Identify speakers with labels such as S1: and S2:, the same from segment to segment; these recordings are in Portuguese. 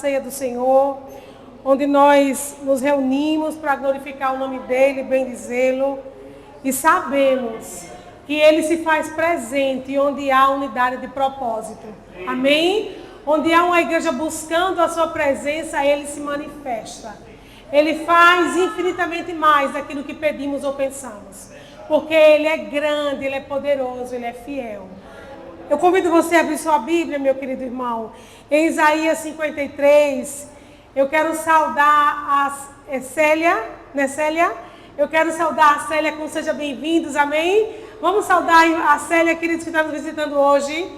S1: Ceia do Senhor, onde nós nos reunimos para glorificar o nome dEle, bendizê-lo, e sabemos que Ele se faz presente onde há unidade de propósito. Amém? Onde há uma igreja buscando a sua presença, Ele se manifesta. Ele faz infinitamente mais daquilo que pedimos ou pensamos, porque Ele é grande, Ele é poderoso, Ele é fiel. Eu convido você a abrir sua Bíblia, meu querido irmão. Em Isaías 53, eu quero saudar a Célia, né Célia? Eu quero saudar a Célia com seja bem-vindos, amém? Vamos saudar a Célia, queridos, que está nos visitando hoje.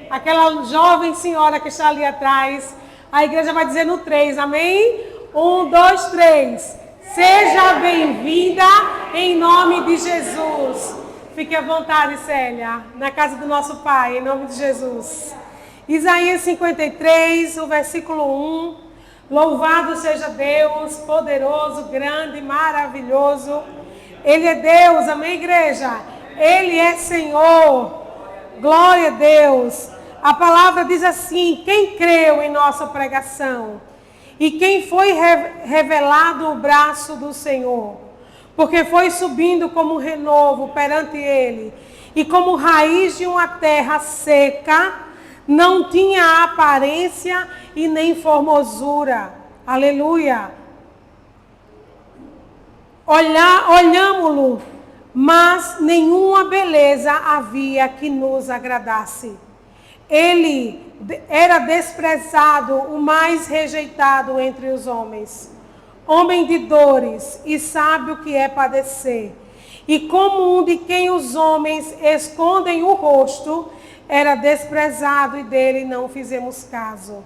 S1: Aquela jovem senhora que está ali atrás. A igreja vai dizer no 3, amém? 1, 2, 3. Seja bem-vinda em nome de Jesus. Fique à vontade, Célia, na casa do nosso Pai, em nome de Jesus. Isaías 53, o versículo 1. Louvado seja Deus, poderoso, grande, maravilhoso. Ele é Deus, amém, igreja? Ele é Senhor. Glória a Deus. A palavra diz assim: quem creu em nossa pregação? E quem foi revelado o braço do Senhor? Porque foi subindo como renovo perante ele, e como raiz de uma terra seca, não tinha aparência e nem formosura. Aleluia. Olhámo-lo, mas nenhuma beleza havia que nos agradasse. Ele era desprezado, o mais rejeitado entre os homens. Homem de dores, e sabe o que é padecer. E como um de quem os homens escondem o rosto, era desprezado e dele não fizemos caso.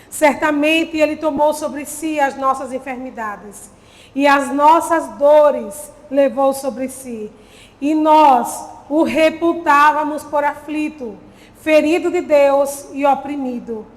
S1: Certamente ele tomou sobre si as nossas enfermidades, e as nossas dores levou sobre si. E nós o reputávamos por aflito, ferido de Deus e oprimido.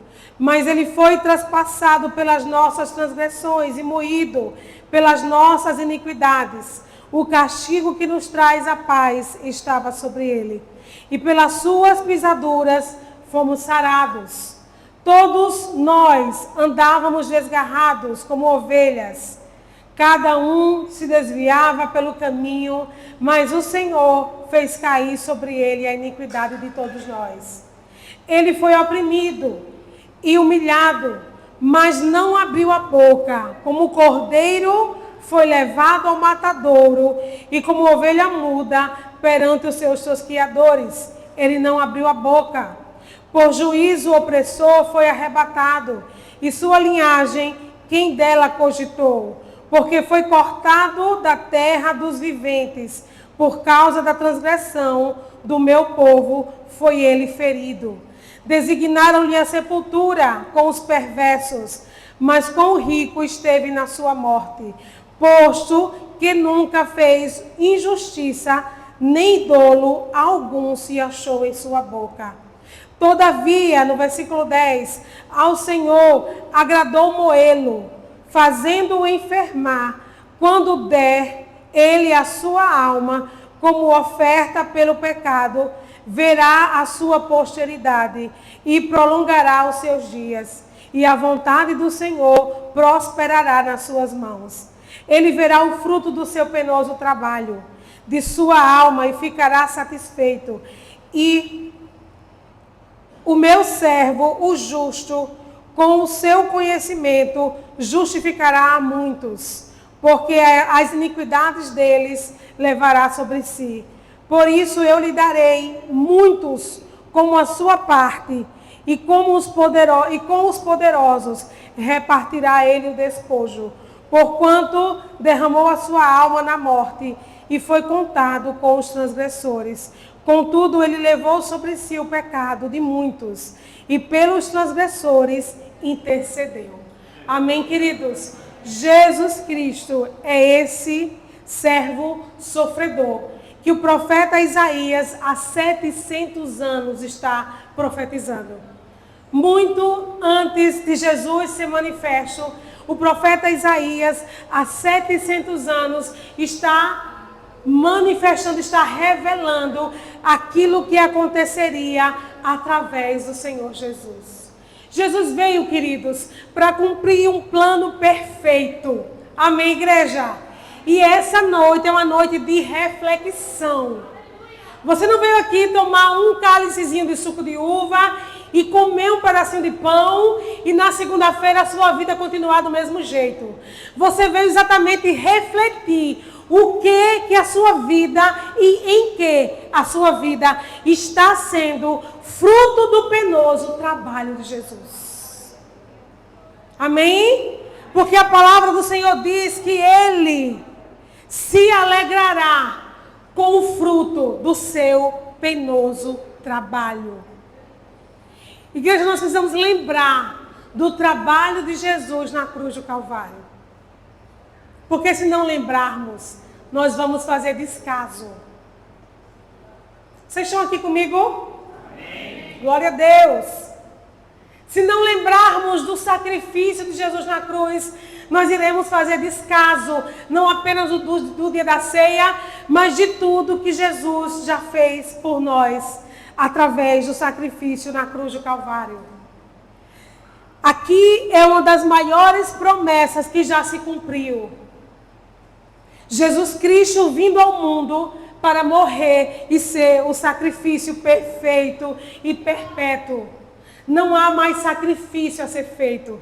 S1: Mas ele foi traspassado pelas nossas transgressões e moído pelas nossas iniquidades. O castigo que nos traz a paz estava sobre ele. E pelas suas pisaduras fomos sarados. Todos nós andávamos desgarrados como ovelhas. Cada um se desviava pelo caminho, mas o Senhor fez cair sobre ele a iniquidade de todos nós. Ele foi oprimido e humilhado, mas não abriu a boca. Como o cordeiro foi levado ao matadouro, e como ovelha muda perante os seus tosquiadores, ele não abriu a boca. Por juízo o opressor foi arrebatado, e sua linhagem, quem dela cogitou? Porque foi cortado da terra dos viventes, por causa da transgressão do meu povo foi ele ferido. Designaram-lhe a sepultura com os perversos, mas com o rico esteve na sua morte, posto que nunca fez injustiça, nem dolo algum se achou em sua boca. Todavia, no versículo 10, ao Senhor agradou moê-lo, fazendo-o enfermar, quando der ele a sua alma como oferta pelo pecado, verá a sua posteridade e prolongará os seus dias, e a vontade do Senhor prosperará nas suas mãos. Ele verá o fruto do seu penoso trabalho, de sua alma, e ficará satisfeito. E o meu servo, o justo, com o seu conhecimento, justificará a muitos, porque as iniquidades deles levará sobre si. Por isso eu lhe darei muitos como a sua parte, e com os poderosos repartirá ele o despojo, porquanto derramou a sua alma na morte, e foi contado com os transgressores. Contudo, ele levou sobre si o pecado de muitos, e pelos transgressores intercedeu. Amém, queridos? Jesus Cristo é esse servo sofredor que o profeta Isaías há 700 anos está profetizando. Muito antes de Jesus ser manifesto, o profeta Isaías há 700 anos está manifestando, está revelando aquilo que aconteceria através do Senhor Jesus. Jesus veio, queridos, para cumprir um plano perfeito. Amém, igreja? E essa noite é uma noite de reflexão. Você não veio aqui tomar um cálicezinho de suco de uva e comer um pedacinho de pão e na segunda-feira a sua vida continuar do mesmo jeito. Você veio exatamente refletir o que a sua vida e em que a sua vida está sendo fruto do penoso trabalho de Jesus. Amém? Porque a palavra do Senhor diz que Ele se alegrará com o fruto do seu penoso trabalho. Igreja, nós precisamos lembrar do trabalho de Jesus na cruz do Calvário. Porque se não lembrarmos, nós vamos fazer descaso. Vocês estão aqui comigo? Amém. Glória a Deus. Se não lembrarmos do sacrifício de Jesus na cruz, nós iremos fazer descaso, não apenas do dia da ceia, mas de tudo que Jesus já fez por nós, através do sacrifício na cruz do Calvário. Aqui é uma das maiores promessas que já se cumpriu. Jesus Cristo vindo ao mundo para morrer e ser o sacrifício perfeito e perpétuo. Não há mais sacrifício a ser feito.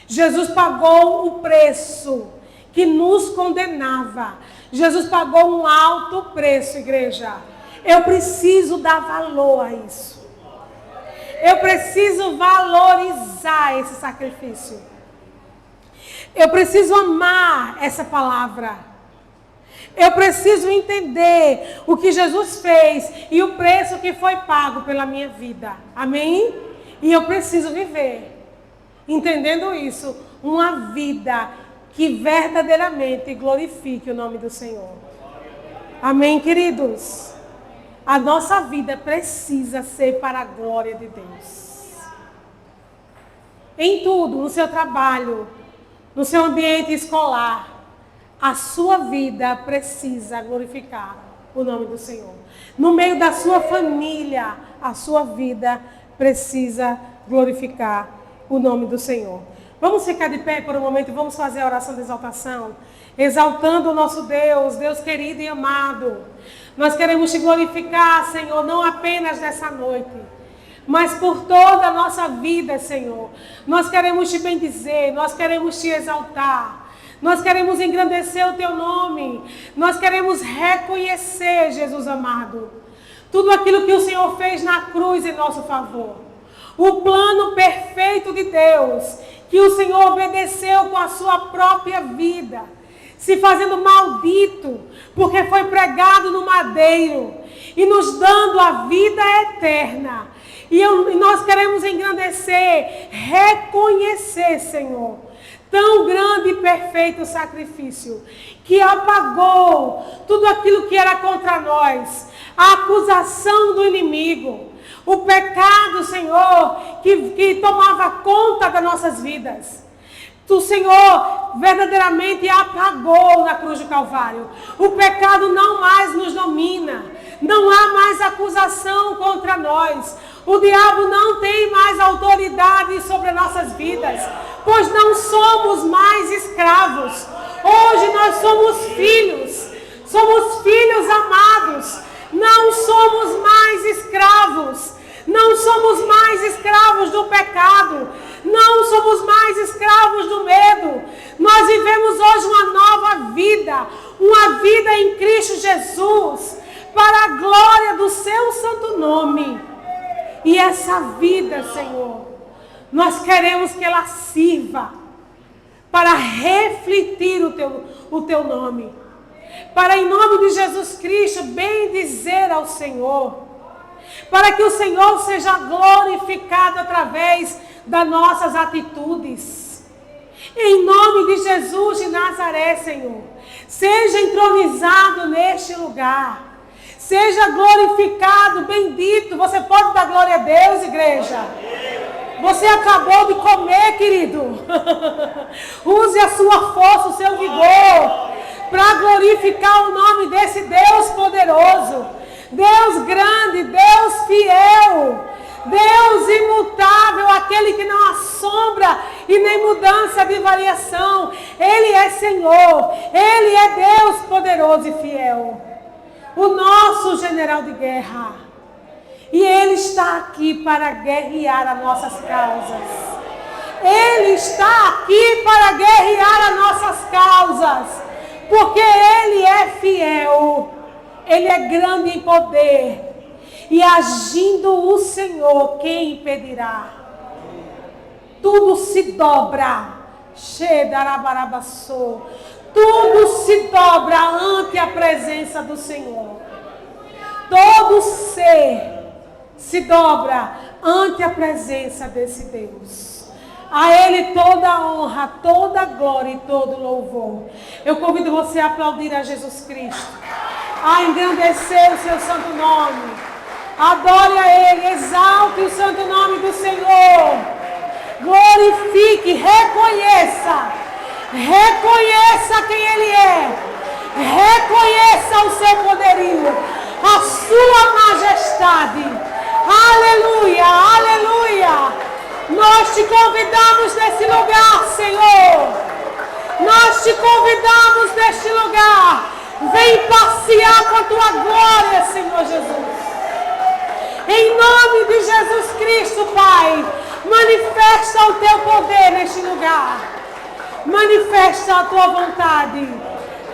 S1: Jesus pagou o preço que nos condenava. Jesus pagou um alto preço, igreja. Eu preciso dar valor a isso. Eu preciso valorizar esse sacrifício. Eu preciso amar essa palavra. Eu preciso entender o que Jesus fez e o preço que foi pago pela minha vida. Amém? E eu preciso viver, entendendo isso, uma vida que verdadeiramente glorifique o nome do Senhor. Amém, queridos? A nossa vida precisa ser para a glória de Deus. Em tudo, no seu trabalho, no seu ambiente escolar, a sua vida precisa glorificar o nome do Senhor. No meio da sua família, a sua vida precisa glorificar o nome do Senhor. Vamos ficar de pé por um momento e vamos fazer a oração de exaltação, exaltando o nosso Deus, Deus querido e amado. Nós queremos te glorificar, Senhor, não apenas nessa noite, mas por toda a nossa vida, Senhor. Nós queremos te bendizer, nós queremos te exaltar. Nós queremos engrandecer o teu nome. Nós queremos reconhecer, Jesus amado, tudo aquilo que o Senhor fez na cruz em nosso favor. O plano perfeito de Deus, que o Senhor obedeceu com a sua própria vida, se fazendo maldito, porque foi pregado no madeiro, e nos dando a vida eterna. E nós queremos engrandecer, reconhecer, Senhor, tão grande e perfeito sacrifício, que apagou tudo aquilo que era contra nós, a acusação do inimigo, o pecado, Senhor, que tomava conta das nossas vidas. O Senhor verdadeiramente apagou na cruz do Calvário. O pecado não mais nos domina, não há mais acusação contra nós. O diabo não tem mais autoridade sobre nossas vidas, pois não somos mais escravos. Hoje nós somos filhos amados. Não somos mais escravos. Não somos mais escravos do pecado. Não somos mais escravos do medo. Nós vivemos hoje uma nova vida, uma vida em Cristo Jesus, para a glória do seu santo nome. E essa vida, Senhor, nós queremos que ela sirva para refletir o teu nome. Para, em nome de Jesus Cristo, bendizer ao Senhor. Para que o Senhor seja glorificado através das nossas atitudes. Em nome de Jesus de Nazaré, Senhor, seja entronizado neste lugar. Seja glorificado, bendito. Você pode dar glória a Deus, igreja? Você acabou de comer, querido. Use a sua força, o seu vigor, para glorificar o nome desse Deus poderoso. Deus grande, Deus fiel. Deus imutável, aquele que não há sombra e nem mudança de variação. Ele é Senhor, Ele é Deus poderoso e fiel. O nosso general de guerra. E Ele está aqui para guerrear as nossas causas. Ele está aqui para guerrear as nossas causas. Porque Ele é fiel. Ele é grande em poder. E agindo o Senhor, quem impedirá? Tudo se dobra. Tudo se dobra ante a presença do Senhor. Todo ser se dobra ante a presença desse Deus. A Ele toda a honra, toda a glória e todo o louvor. Eu convido você a aplaudir a Jesus Cristo. A engrandecer o seu santo nome. Adore a Ele, exalte o santo nome do Senhor. Glorifique, reconheça quem Ele é. Reconheça o seu poderio, a sua majestade. Aleluia, aleluia. Nós te convidamos nesse lugar, Senhor. Nós te convidamos neste lugar. Vem passear com a tua glória, Senhor Jesus. Em nome de Jesus Cristo, Pai, manifesta o teu poder neste lugar. Manifesta a tua vontade.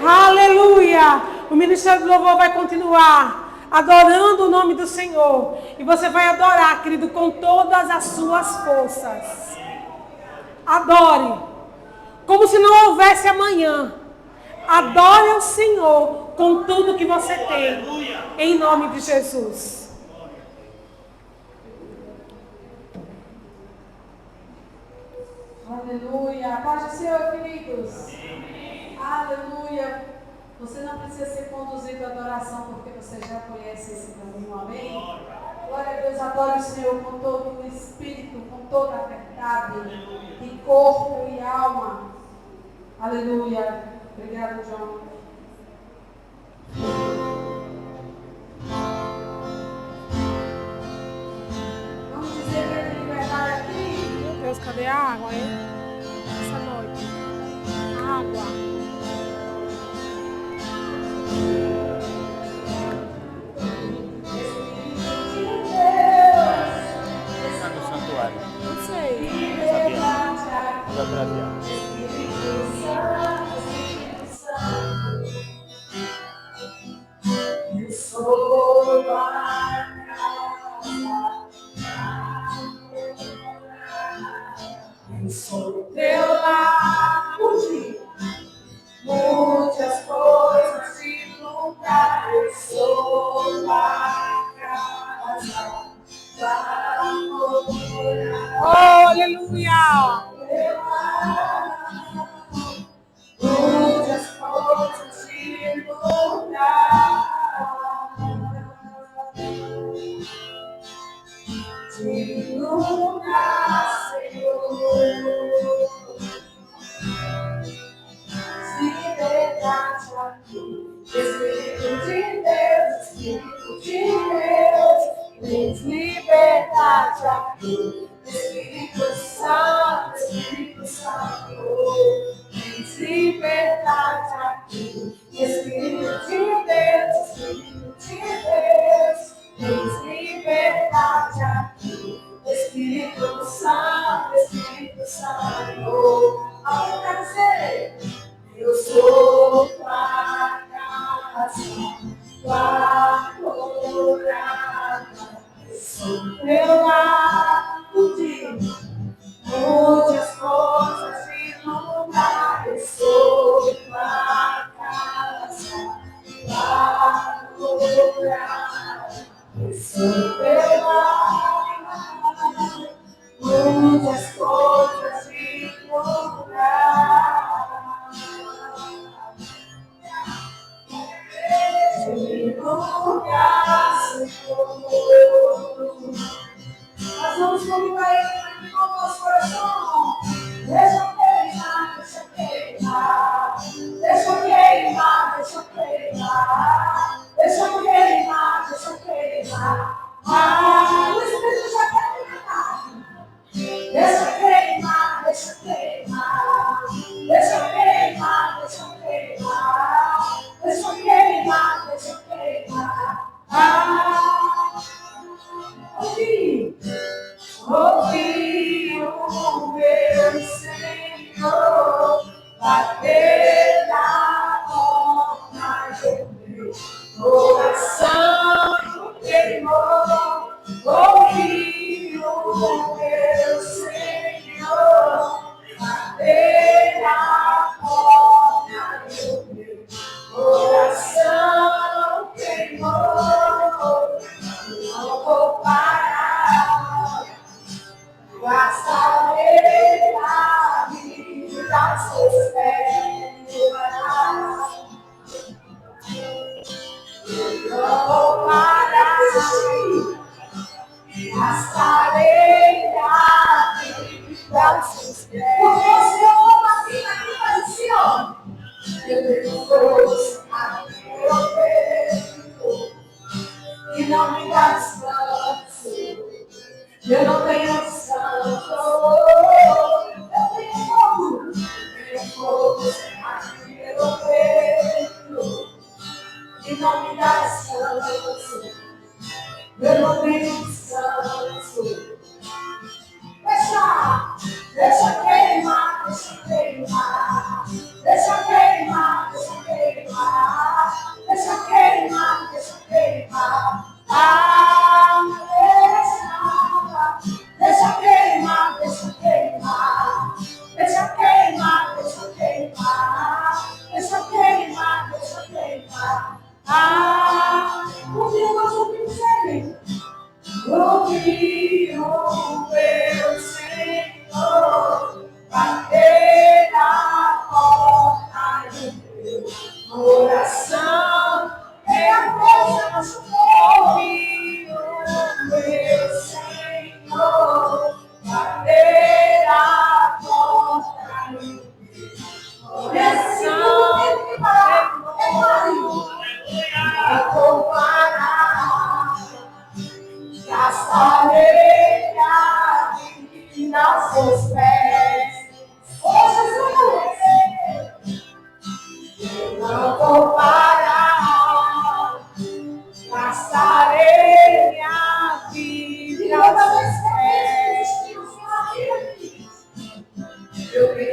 S1: Aleluia. O Ministério do Louvor vai continuar adorando o nome do Senhor. E você vai adorar, querido, com todas as suas forças. Adore. Como se não houvesse amanhã. Adore ao Senhor com tudo que você tem. Em nome de Jesus.
S2: Aleluia. Paz do Senhor, queridos. Aleluia. Você não precisa ser conduzido à adoração porque você já conhece esse caminho. Amém? Glória a Deus. Adore o Senhor com todo o espírito, com toda a verdade, de corpo e alma. Aleluia. Obrigado, João. Vamos dizer que ele liberdade aqui.
S1: Meu Deus, cadê a água, hein? Essa noite. Água.
S3: Está no santuário.
S1: Não sei.
S3: Não sabia. Vai pra avião.
S2: Eu sou eu sou teu lar, mude as coisas de lugar. Eu sou a casa para morar.
S1: Oh, aleluia.
S2: Teu lar,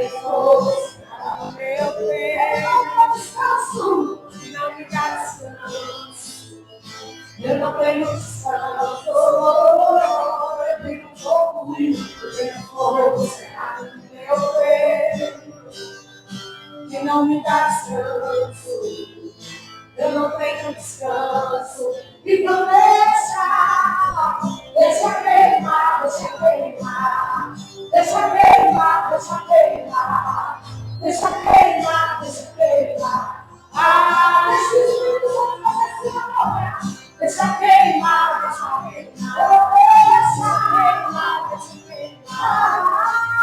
S2: tenho força.
S1: Meu Deus,
S2: Não me dá descanso. Eu não tenho descanso. Eu tenho fogo, eu tenho fogo cerrado no meu peito. Que não me dá descanso. Eu não tenho descanso. Então deixa queimar, deixa queimar. Deixa queimar, deixa queimar. Deixa queimar, deixa queimar. Deixa o Espírito Santo fazer assim agora. Deixa queimar, deixa queimar. Deixa queimar, deixa queimar.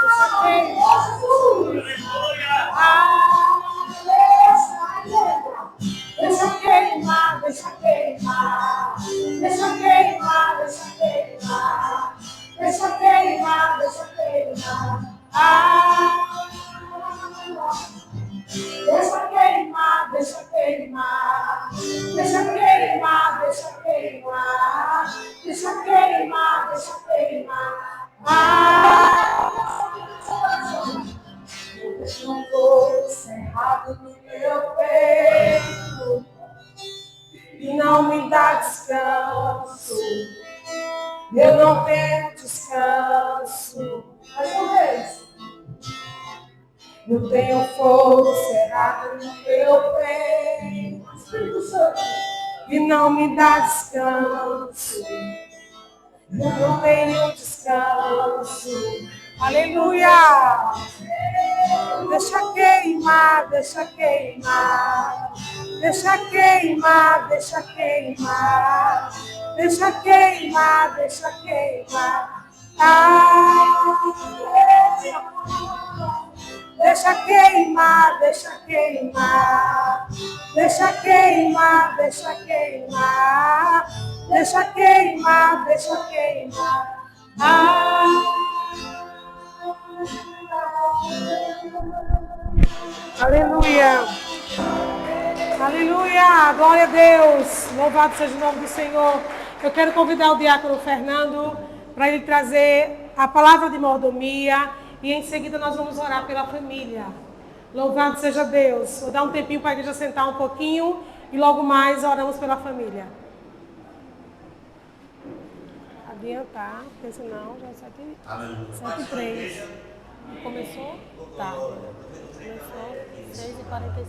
S2: Deixa queimar, Jesus. Deixa queimar, deixa queimar. Deixa queimar, deixa queimar. Deixa queimar, deixa queimar. Deixa queimar, deixa queimar. Deixa queimar, deixa queimar. Deixa queimar, deixa queimar. Eu deixo um fogo cerrado no meu peito e não me dá descanso. Eu não tenho descanso. Mais uma vez. Eu tenho fogo cerrado no meu peito, Espírito Santo, e não me dá descanso. Eu não tenho descanso.
S1: aleluia. Deixa queimar, deixa queimar. Deixa queimar, deixa queimar. Deixa queimar, deixa queimar. Deixa queimar, deixa queimar. Deixa queimar, deixa queimar. Deixa queimar, deixa queimar. Aleluia. Aleluia. Glória a Deus. Louvado seja o nome do Senhor. Eu quero convidar o diácono Fernando para ele trazer a palavra de mordomia e em seguida nós vamos orar pela família. Louvado seja Deus. Vou dar um tempinho para a igreja sentar um pouquinho e logo mais oramos pela família. Adiantar, porque senão já é 7h03. Começou? Tá. Começou 6h45.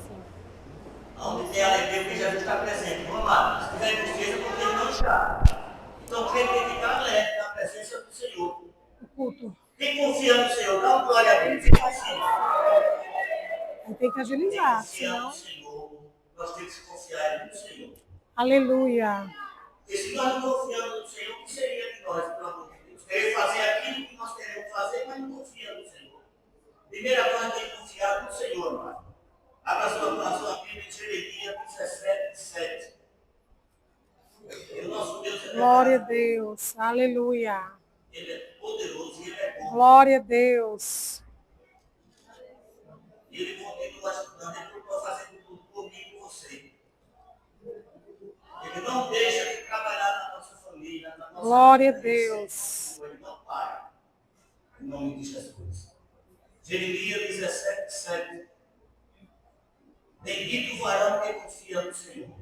S4: Onde tem alegria que Jesus está presente. Vamos lá. Se tiver tristeza, porque ele não está. Então, quem tem que estar alegre na presença do Senhor.
S1: O culto.
S4: Quem confia no Senhor, dá uma glória a Deus.
S1: Aí tem que agilizar,
S4: Quem confia
S1: senão...
S4: no Senhor, nós temos que confiar no Senhor.
S1: Aleluia.
S4: Porque se nós não confiamos no Senhor, o que seria de nós, pelo amor de Deus? Querer fazer aquilo que nós queremos fazer, mas não confia no Senhor. Primeira coisa, tem que confiar no Senhor, irmão. Abra sua Bíblia em Jeremias 17:7. E o nosso Deus é
S1: Glória a Deus. Aleluia.
S4: Ele é poderoso e ele é bom.
S1: Glória a Deus.
S4: E ele continua ajudando, ele continua fazendo tudo por mim e por você. Ele não deixa de trabalhar na nossa família, na nossa
S1: Glória a
S4: vida.
S1: Deus.
S4: Ele não para. Em nome de Jesus. Jeremias 17:7. Bendito o varão que confia no Senhor,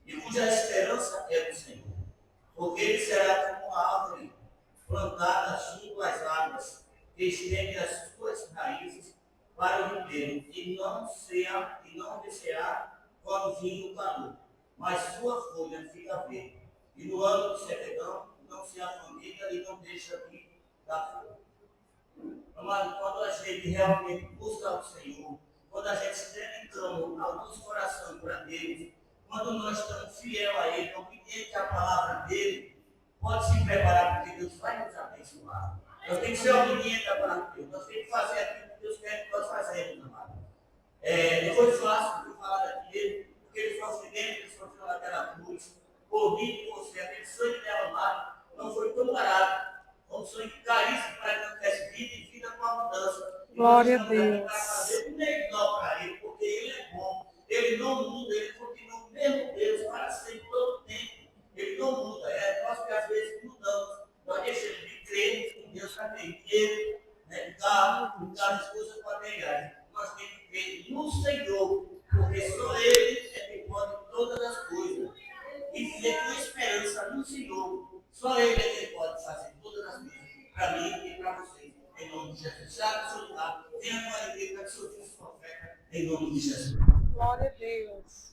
S4: e cuja esperança é do Senhor, porque ele será como uma árvore plantada junto às águas, que estende as suas raízes para o ribeiro, e não descerá quando vir o calor, mas sua folha fica verde, e no ano de servidão não se afamiga e não deixa de dar flor. Amado, quando a gente realmente busca o Senhor, quando a gente se dedicamos ao nosso coração para Deus, quando nós estamos fiel a Ele, obediente à palavra dEle, pode se preparar porque Deus vai nos abençoar. Nós temos que ser obedientes à palavra de Deus. Nós temos que fazer aquilo que Deus quer que nós fazemos, amado. Não foi fácil eu falar daquele, porque ele sofrimento, ele sofreu naquela cruz, por mim e por você, aquele sangue derramado, não foi tão barato. Um sangue caríssimo para que não tivesse vida e vida com abundância.
S1: Glória a Deus.
S4: Para fazer o melhor para Ele, porque Ele é bom. Ele não muda, Ele continua o mesmo Deus para sempre, todo o tempo. Ele não muda. Nós que às vezes mudamos, nós deixamos de crer em Deus para ter dinheiro, carro, as coisas materiais. do seu filho profeta, em nome de Jesus.
S1: Glória a Deus.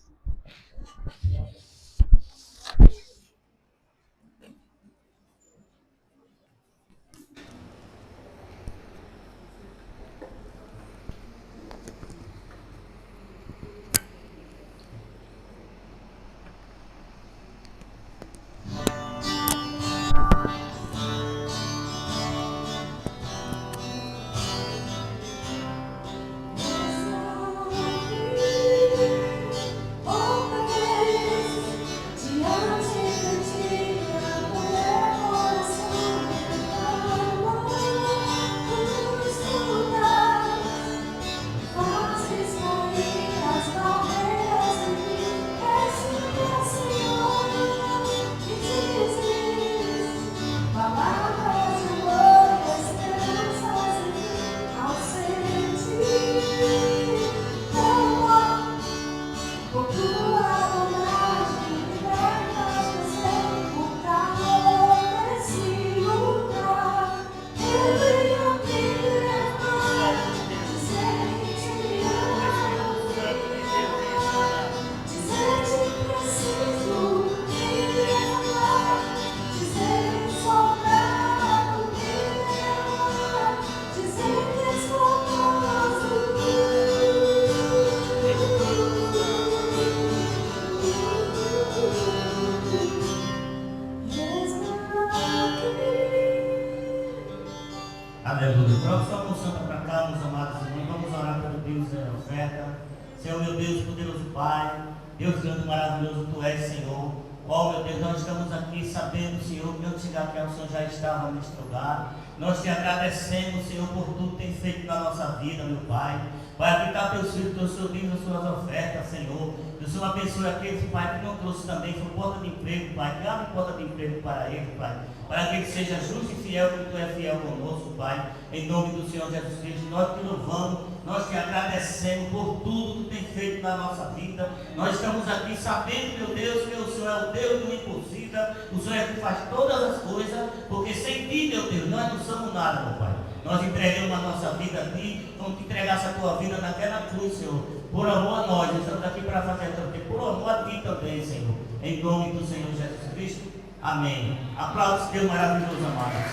S4: Aleluia. Troca sua moção para cá, meus amados irmãos. Vamos orar pelo Deus da oferta. Senhor, meu Deus, poderoso Pai, Deus grande, maravilhoso, Tu és, Senhor. Ó, meu Deus, nós estamos aqui sabendo, Senhor, que antes de chegar aqui, o Senhor já estava neste lugar. Nós te agradecemos, Senhor, por tudo que tem feito na nossa vida, meu Pai. Vai habitar teus filhos, teus sobrinhos, as suas ofertas, Senhor. Que o Senhor abençoe aqueles, Pai, que não trouxe também, foi porta de emprego, Pai. Que abre porta de emprego para ele, Pai. Para que ele seja justo e fiel, como Tu é fiel conosco, Pai. Em nome do Senhor Jesus Cristo, nós te louvamos, nós te agradecemos por tudo que tem feito na nossa vida. Nós estamos aqui sabendo, meu Deus, que o Senhor é o Deus do impossível, o Senhor é que faz todas as coisas, porque sem Ti, meu Deus, nós não somos nada, meu Pai. Nós entregamos a nossa vida a Ti, como Tu entregasse a Tua vida naquela cruz, Senhor. Por amor a nós estamos aqui para fazer também, por amor a Ti também, Senhor. Em nome do Senhor Jesus Cristo. Amém. Aplausos, Deus maravilhoso, amados.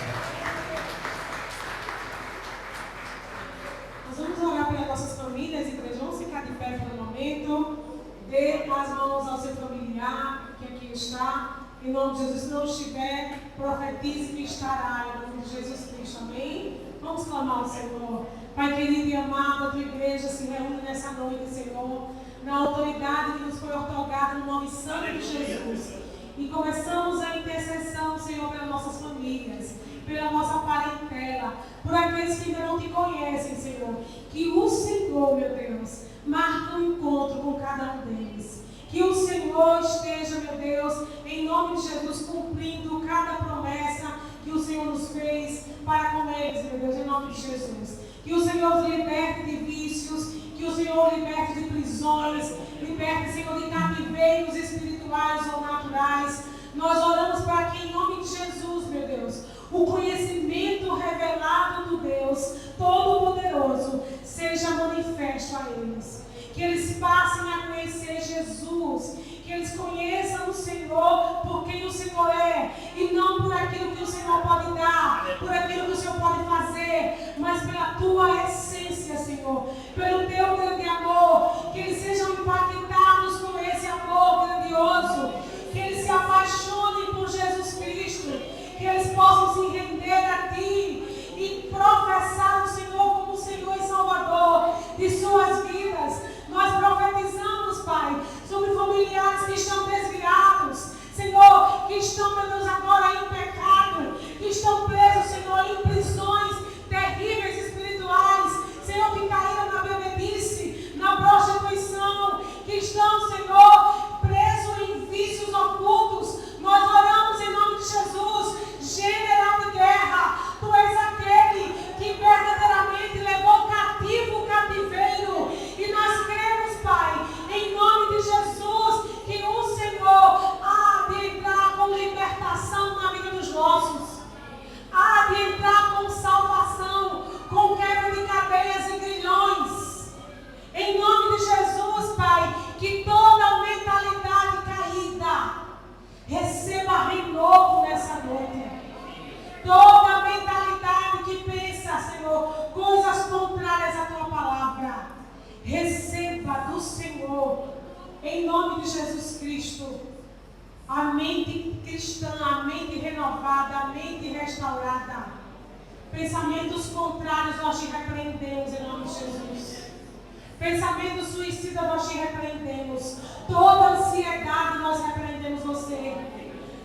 S1: Nós vamos orar pelas nossas famílias, igreja. Vamos ficar de pé por um momento. Dê as mãos ao seu familiar que aqui está. Em nome de Jesus, se não estiver, profetize que estará. Em nome de Jesus Cristo. Amém? Vamos clamar ao Senhor. Pai querido e amado, a tua igreja se reúne nessa noite, Senhor, na autoridade que nos foi otorgada no nome santo de Jesus. E começamos a intercessão, Senhor, pelas nossas famílias, pela nossa parentela, por aqueles que ainda não te conhecem, Senhor. Que o Senhor, meu Deus, marque um encontro com cada um deles. Que o Senhor esteja, meu Deus, em nome de Jesus, cumprindo cada promessa que o Senhor nos fez para com eles, meu Deus, em nome de Jesus. Que o Senhor os liberte de vícios, que o Senhor liberte de prisões, liberte, Senhor, de cativeiros espirituais ou naturais. Nós oramos para que, em nome de Jesus, meu Deus, o conhecimento revelado do Deus Todo-Poderoso seja manifesto a eles. Que eles passem a conhecer Jesus, que eles conheçam o Senhor por quem o Senhor é, e não por aquilo que o Senhor pode dar, por aquilo que o Senhor pode fazer, mas pela tua essência, Senhor, pelo teu grande amor. Que eles sejam impactados com esse amor grandioso, que eles se apaixonem por Jesus Cristo, que eles possam se render a Ti e professar o Senhor como Senhor e Salvador de suas vidas. Nós profetizamos, Pai, sobre familiares que estão desviados, Senhor, que estão, meu Deus, agora em pecado, que estão presos, Senhor, em prisões terríveis espirituais, Senhor, que caíram na bebedice, na prostituição, Em nome de Jesus Cristo, a mente cristã, a mente renovada, a mente restaurada. Pensamentos contrários nós te repreendemos em nome de Jesus. Pensamento suicida nós te repreendemos. Toda ansiedade nós repreendemos você.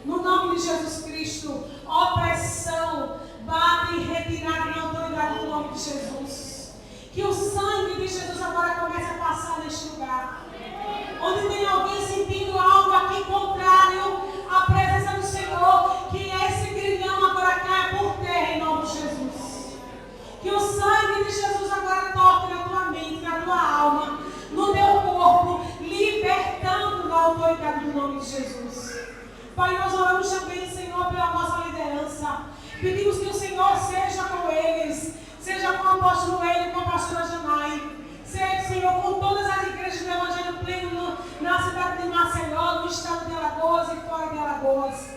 S1: No nome de Jesus Cristo, opressão, bate e retirada na autoridade do nome de Jesus. Que o sangue de Jesus agora comece a passar neste lugar. Onde tem alguém sentindo algo aqui contrário à presença do Senhor, que esse grilhão agora caia por terra em nome de Jesus. Que o sangue de Jesus agora toque na tua mente, na tua alma, no teu corpo, libertando da autoridade do nome de Jesus. Pai, nós oramos também, Senhor, pela nossa liderança. Pedimos que o Senhor seja com eles, seja com o apóstolo Hélio e com a pastora Janai. Seja, Senhor, com todas as igrejas do Evangelho Pleno na cidade de Maceió, no estado de Alagoas e fora de Alagoas.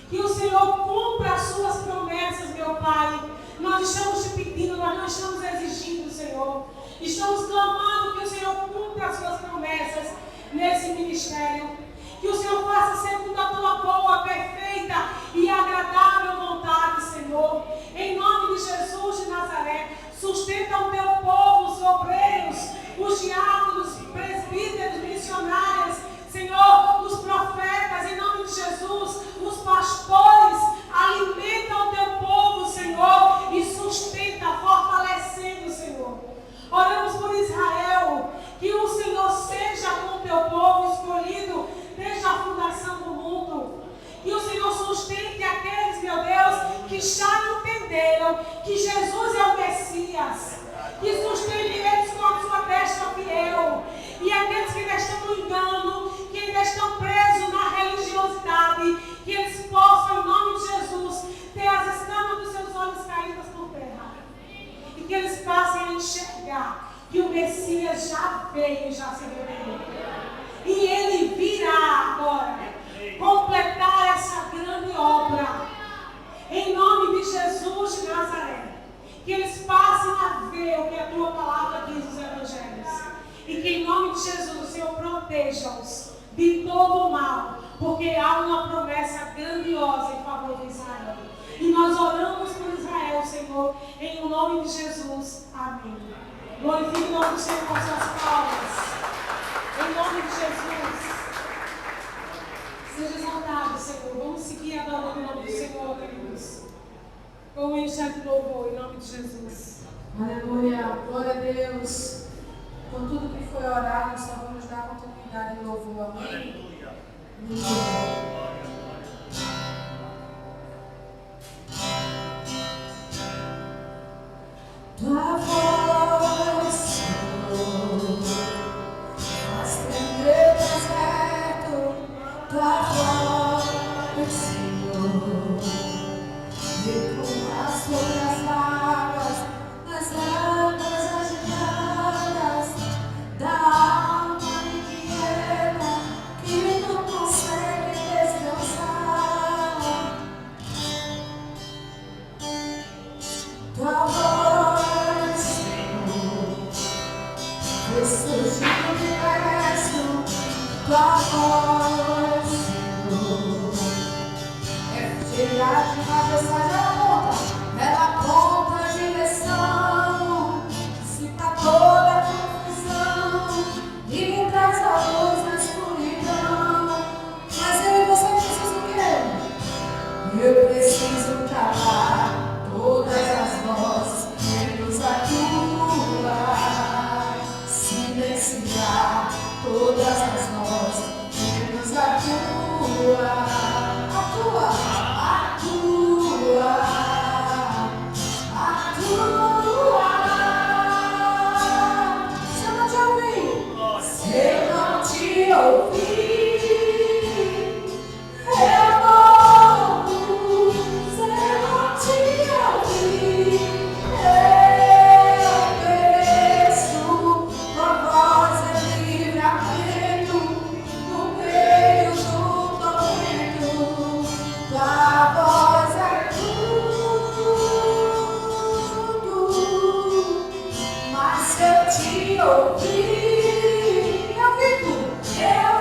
S1: Que o Senhor cumpra as suas promessas, meu Pai. Nós estamos te pedindo, nós não estamos exigindo, Senhor. Estamos clamando que o Senhor cumpra as suas promessas nesse ministério. Que o Senhor faça segundo a tua boa, perfeita e agradável vontade, Senhor. Em nome de Jesus de Nazaré, sustenta o teu povo, os obreiros, os diáconos, presbíteros, missionários, Senhor, os profetas, em nome de Jesus, os pastores, alimenta o teu povo, Senhor, e sustenta, fortalecendo, Senhor. Oramos por Israel, que o Senhor seja com o teu povo escolhido desde a fundação do mundo. Que o Senhor sustente aqueles, meu Deus, que já entenderam que Jesus é o Messias. Que sustente eles com a sua destra fiel. E aqueles que ainda estão no engano, que ainda estão presos na religiosidade, que eles possam, em nome de Jesus, ter as escamas dos seus olhos caídas por terra. E que eles passem a enxergar que o Messias já veio e já se revelou. E ele virá agora completar essa grande obra. Em nome de Jesus de Nazaré. Que eles passem a ver o que a tua palavra diz nos evangelhos. E que em nome de Jesus o Senhor proteja-os de todo o mal. Porque há uma promessa grandiosa em favor de Israel. E nós oramos por Israel, Senhor, em nome de Jesus. Amém. Glorifique o nome do Senhor com suas palmas. Em nome de Jesus. Seja exaltado, Senhor. Vamos seguir adorando o nome do Senhor, queridos. Com o ministério de louvor, em nome de Jesus.
S2: Aleluia. Glória a Deus. Com tudo que foi orado, nós só vamos dar continuidade em louvor. Amém? Aleluia. Tua voz, Senhor, faz tremer o deserto. Tua voz, Senhor, recua sobre as águas, nas águas agitadas da alma inquieta que não consegue descansar. Tua voz, Senhor, ressurgiu do universo. Tua voz, Senhor, é futilidade, majestade, ela aponta a direção, dissipa toda a confusão e traz a luz na escuridão. Mas eu e você precisam o quê? Eu preciso calar todas as vozes que nos atuam, silenciar todas as vozes que nos atuam. Eu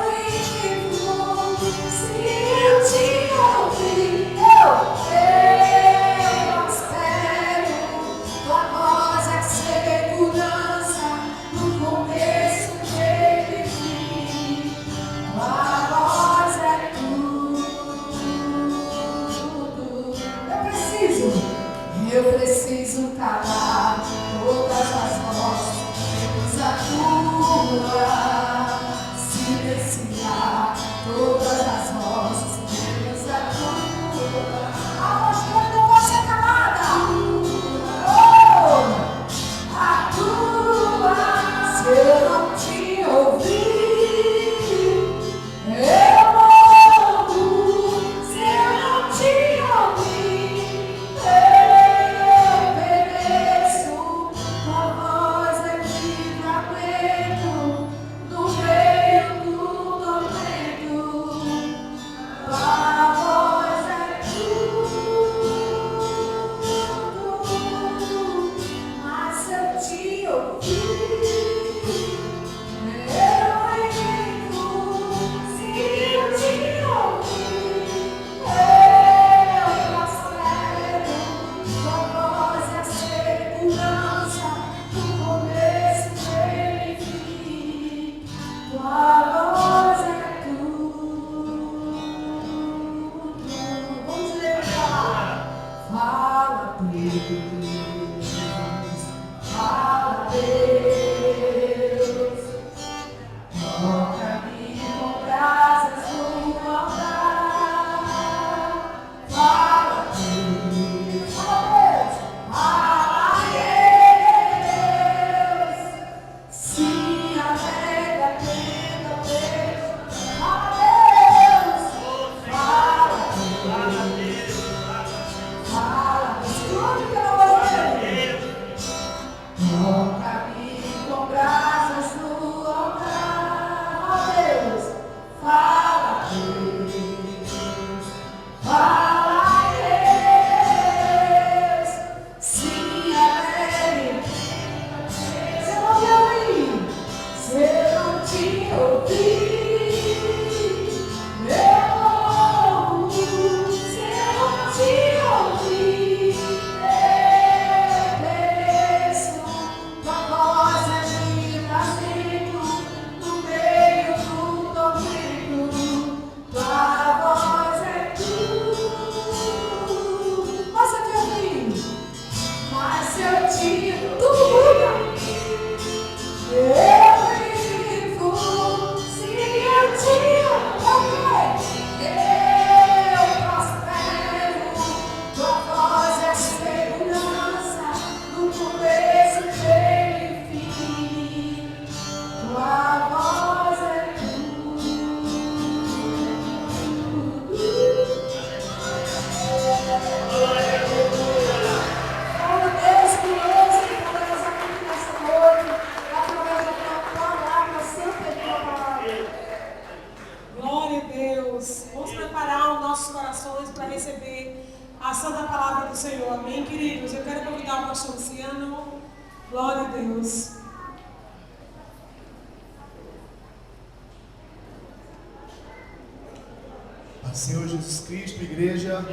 S5: Senhor Jesus Cristo, igreja,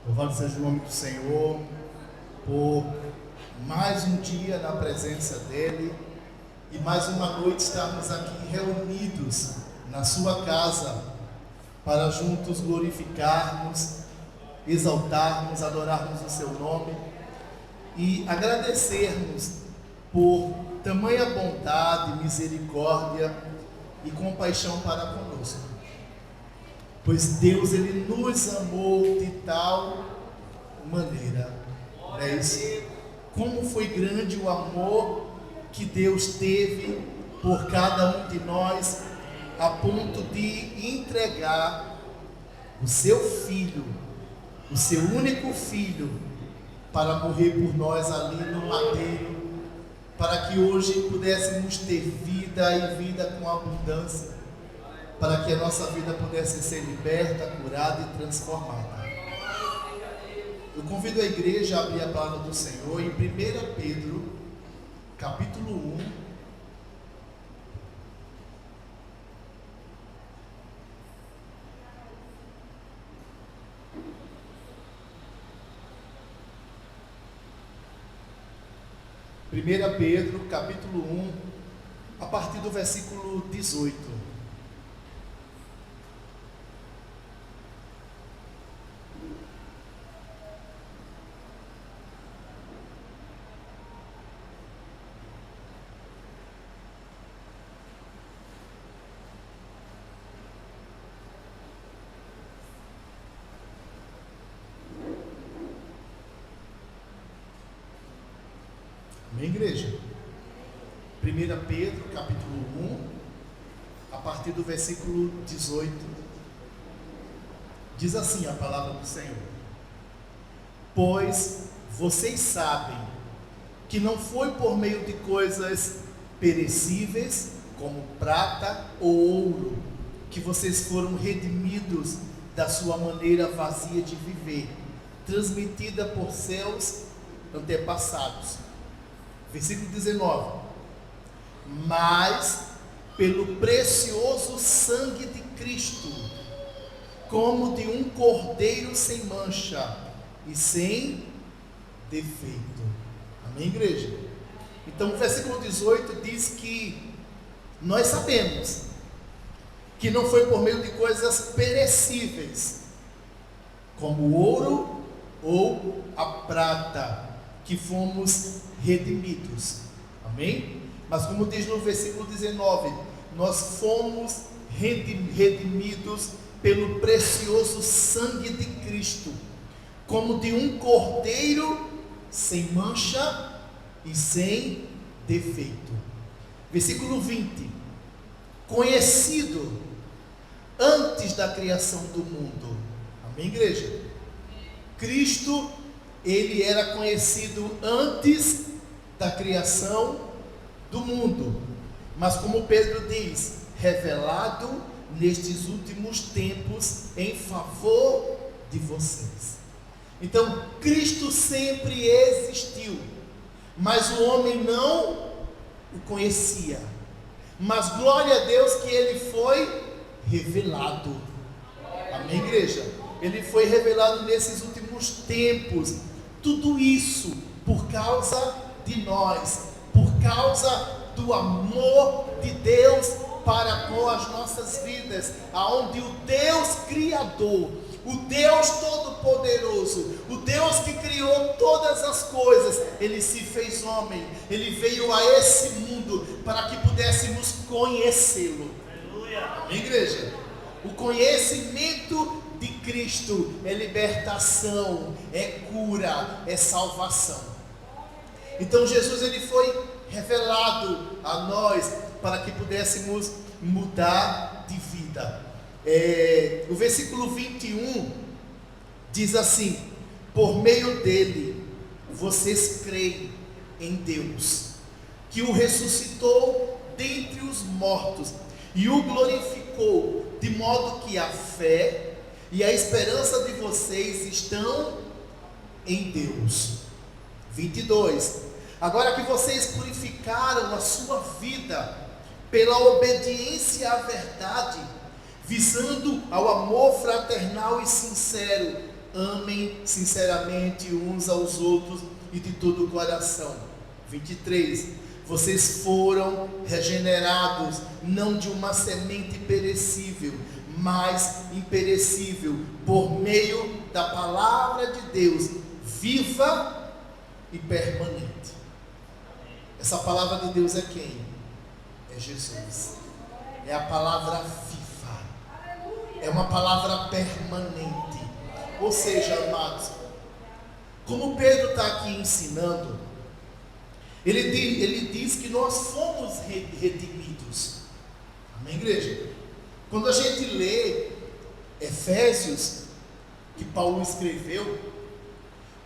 S5: louvado seja o nome do Senhor por mais um dia na presença dEle e mais uma noite estarmos aqui reunidos na sua casa para juntos glorificarmos, exaltarmos, adorarmos o seu nome e agradecermos por tamanha bondade, misericórdia e compaixão para conosco. Pois Deus, Ele nos amou de tal maneira, é isso? Como foi grande o amor que Deus teve por cada um de nós, a ponto de entregar o seu Filho, o seu único Filho, para morrer por nós ali no madeiro, para que hoje pudéssemos ter vida e vida com abundância, para que a nossa vida pudesse ser liberta, curada e transformada. Eu convido a igreja a abrir a palavra do Senhor em 1 Pedro, capítulo 1. Pedro, capítulo 1, a partir do versículo 18. Amém, igreja? 1 Pedro, capítulo 1, a partir do versículo 18, diz assim a palavra do Senhor: pois vocês sabem que não foi por meio de coisas perecíveis, como prata ou ouro, que vocês foram redimidos da sua maneira vazia de viver, transmitida por seus antepassados. Versículo 19: mas pelo precioso sangue de Cristo, como de um cordeiro sem mancha e sem defeito. Amém, igreja? Então o versículo 18 diz que nós sabemos que não foi por meio de coisas perecíveis, como o ouro ou a prata, que fomos redimidos. Amém? Mas como diz no versículo 19, nós fomos redimidos pelo precioso sangue de Cristo, como de um cordeiro sem mancha e sem defeito. Versículo 20: conhecido antes da criação do mundo. Amém, igreja? Cristo, ele era conhecido antes da criação do mundo, mas como Pedro diz, revelado nestes últimos tempos em favor de vocês. Então, Cristo sempre existiu, mas o homem não o conhecia. Mas glória a Deus que ele foi revelado. Amém, igreja? Ele foi revelado nesses últimos tempos. Tudo isso por causa de nós, por causa do amor de Deus para com as nossas vidas, aonde o Deus Criador, o Deus Todo-Poderoso, o Deus que criou todas as coisas, ele se fez homem, ele veio a esse mundo para que pudéssemos conhecê-lo. Amém, igreja? O conhecimento de Cristo é libertação, é cura, é salvação. Então Jesus, ele foi revelado a nós para que pudéssemos mudar de vida. O versículo 21 diz assim: por meio dele vocês creem em Deus, que o ressuscitou dentre os mortos e o glorificou, de modo que a fé e a esperança de vocês estão em Deus. 22: agora que vocês purificaram a sua vida pela obediência à verdade, visando ao amor fraternal e sincero, amem sinceramente uns aos outros e de todo o coração. 23: vocês foram regenerados, não de uma semente perecível, mas imperecível, por meio da palavra de Deus, viva e permanente. Essa palavra de Deus é quem? É Jesus. É a palavra viva. É uma palavra permanente. Ou seja, amados, como Pedro está aqui ensinando, ele diz que nós fomos redimidos. Amém, igreja? Quando a gente lê Efésios, que Paulo escreveu,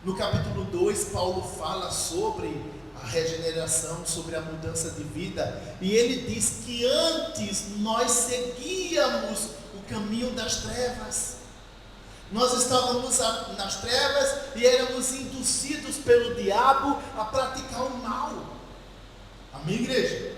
S5: no capítulo 2, Paulo fala sobre a regeneração, sobre a mudança de vida, e ele diz que antes nós seguíamos o caminho das trevas. Nós estávamos nas trevas e éramos induzidos pelo diabo a praticar o mal. Amém, igreja?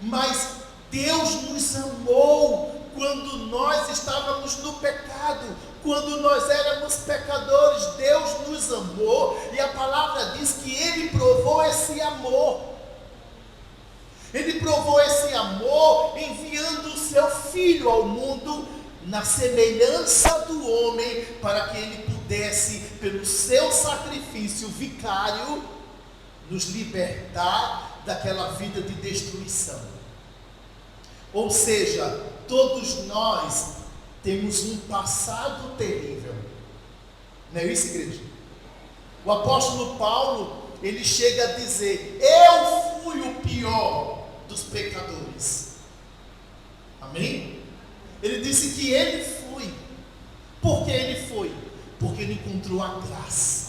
S5: Mas Deus nos amou quando nós estávamos no pecado, quando nós éramos pecadores. Deus nos amou e a palavra diz que Ele provou esse amor. Ele provou esse amor enviando o seu Filho ao mundo na semelhança do homem, para que ele pudesse, pelo seu sacrifício vicário, nos libertar daquela vida de destruição. Ou seja, todos nós temos um passado terrível. Não é isso, igreja? O apóstolo Paulo, ele chega a dizer: eu fui o pior. dos pecadores. Amém? Ele disse que ele foi. Por que ele foi? Porque ele encontrou a graça.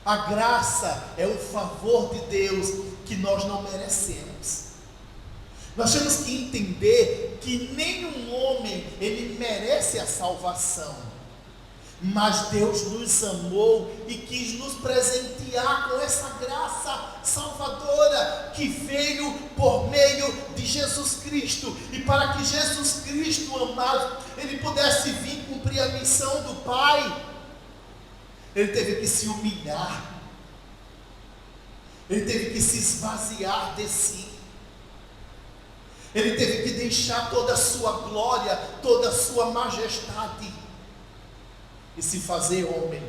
S5: A graça é o favor de Deus que nós não merecemos. Nós temos que entender que nenhum homem ele merece a salvação, mas Deus nos amou e quis nos presentear com essa graça salvadora que veio por meio de Jesus Cristo. E para que Jesus Cristo, amado, ele pudesse vir cumprir a missão do Pai, ele teve que se humilhar, ele teve que se esvaziar de si, ele teve que deixar toda a sua glória, toda a sua majestade e se fazer homem,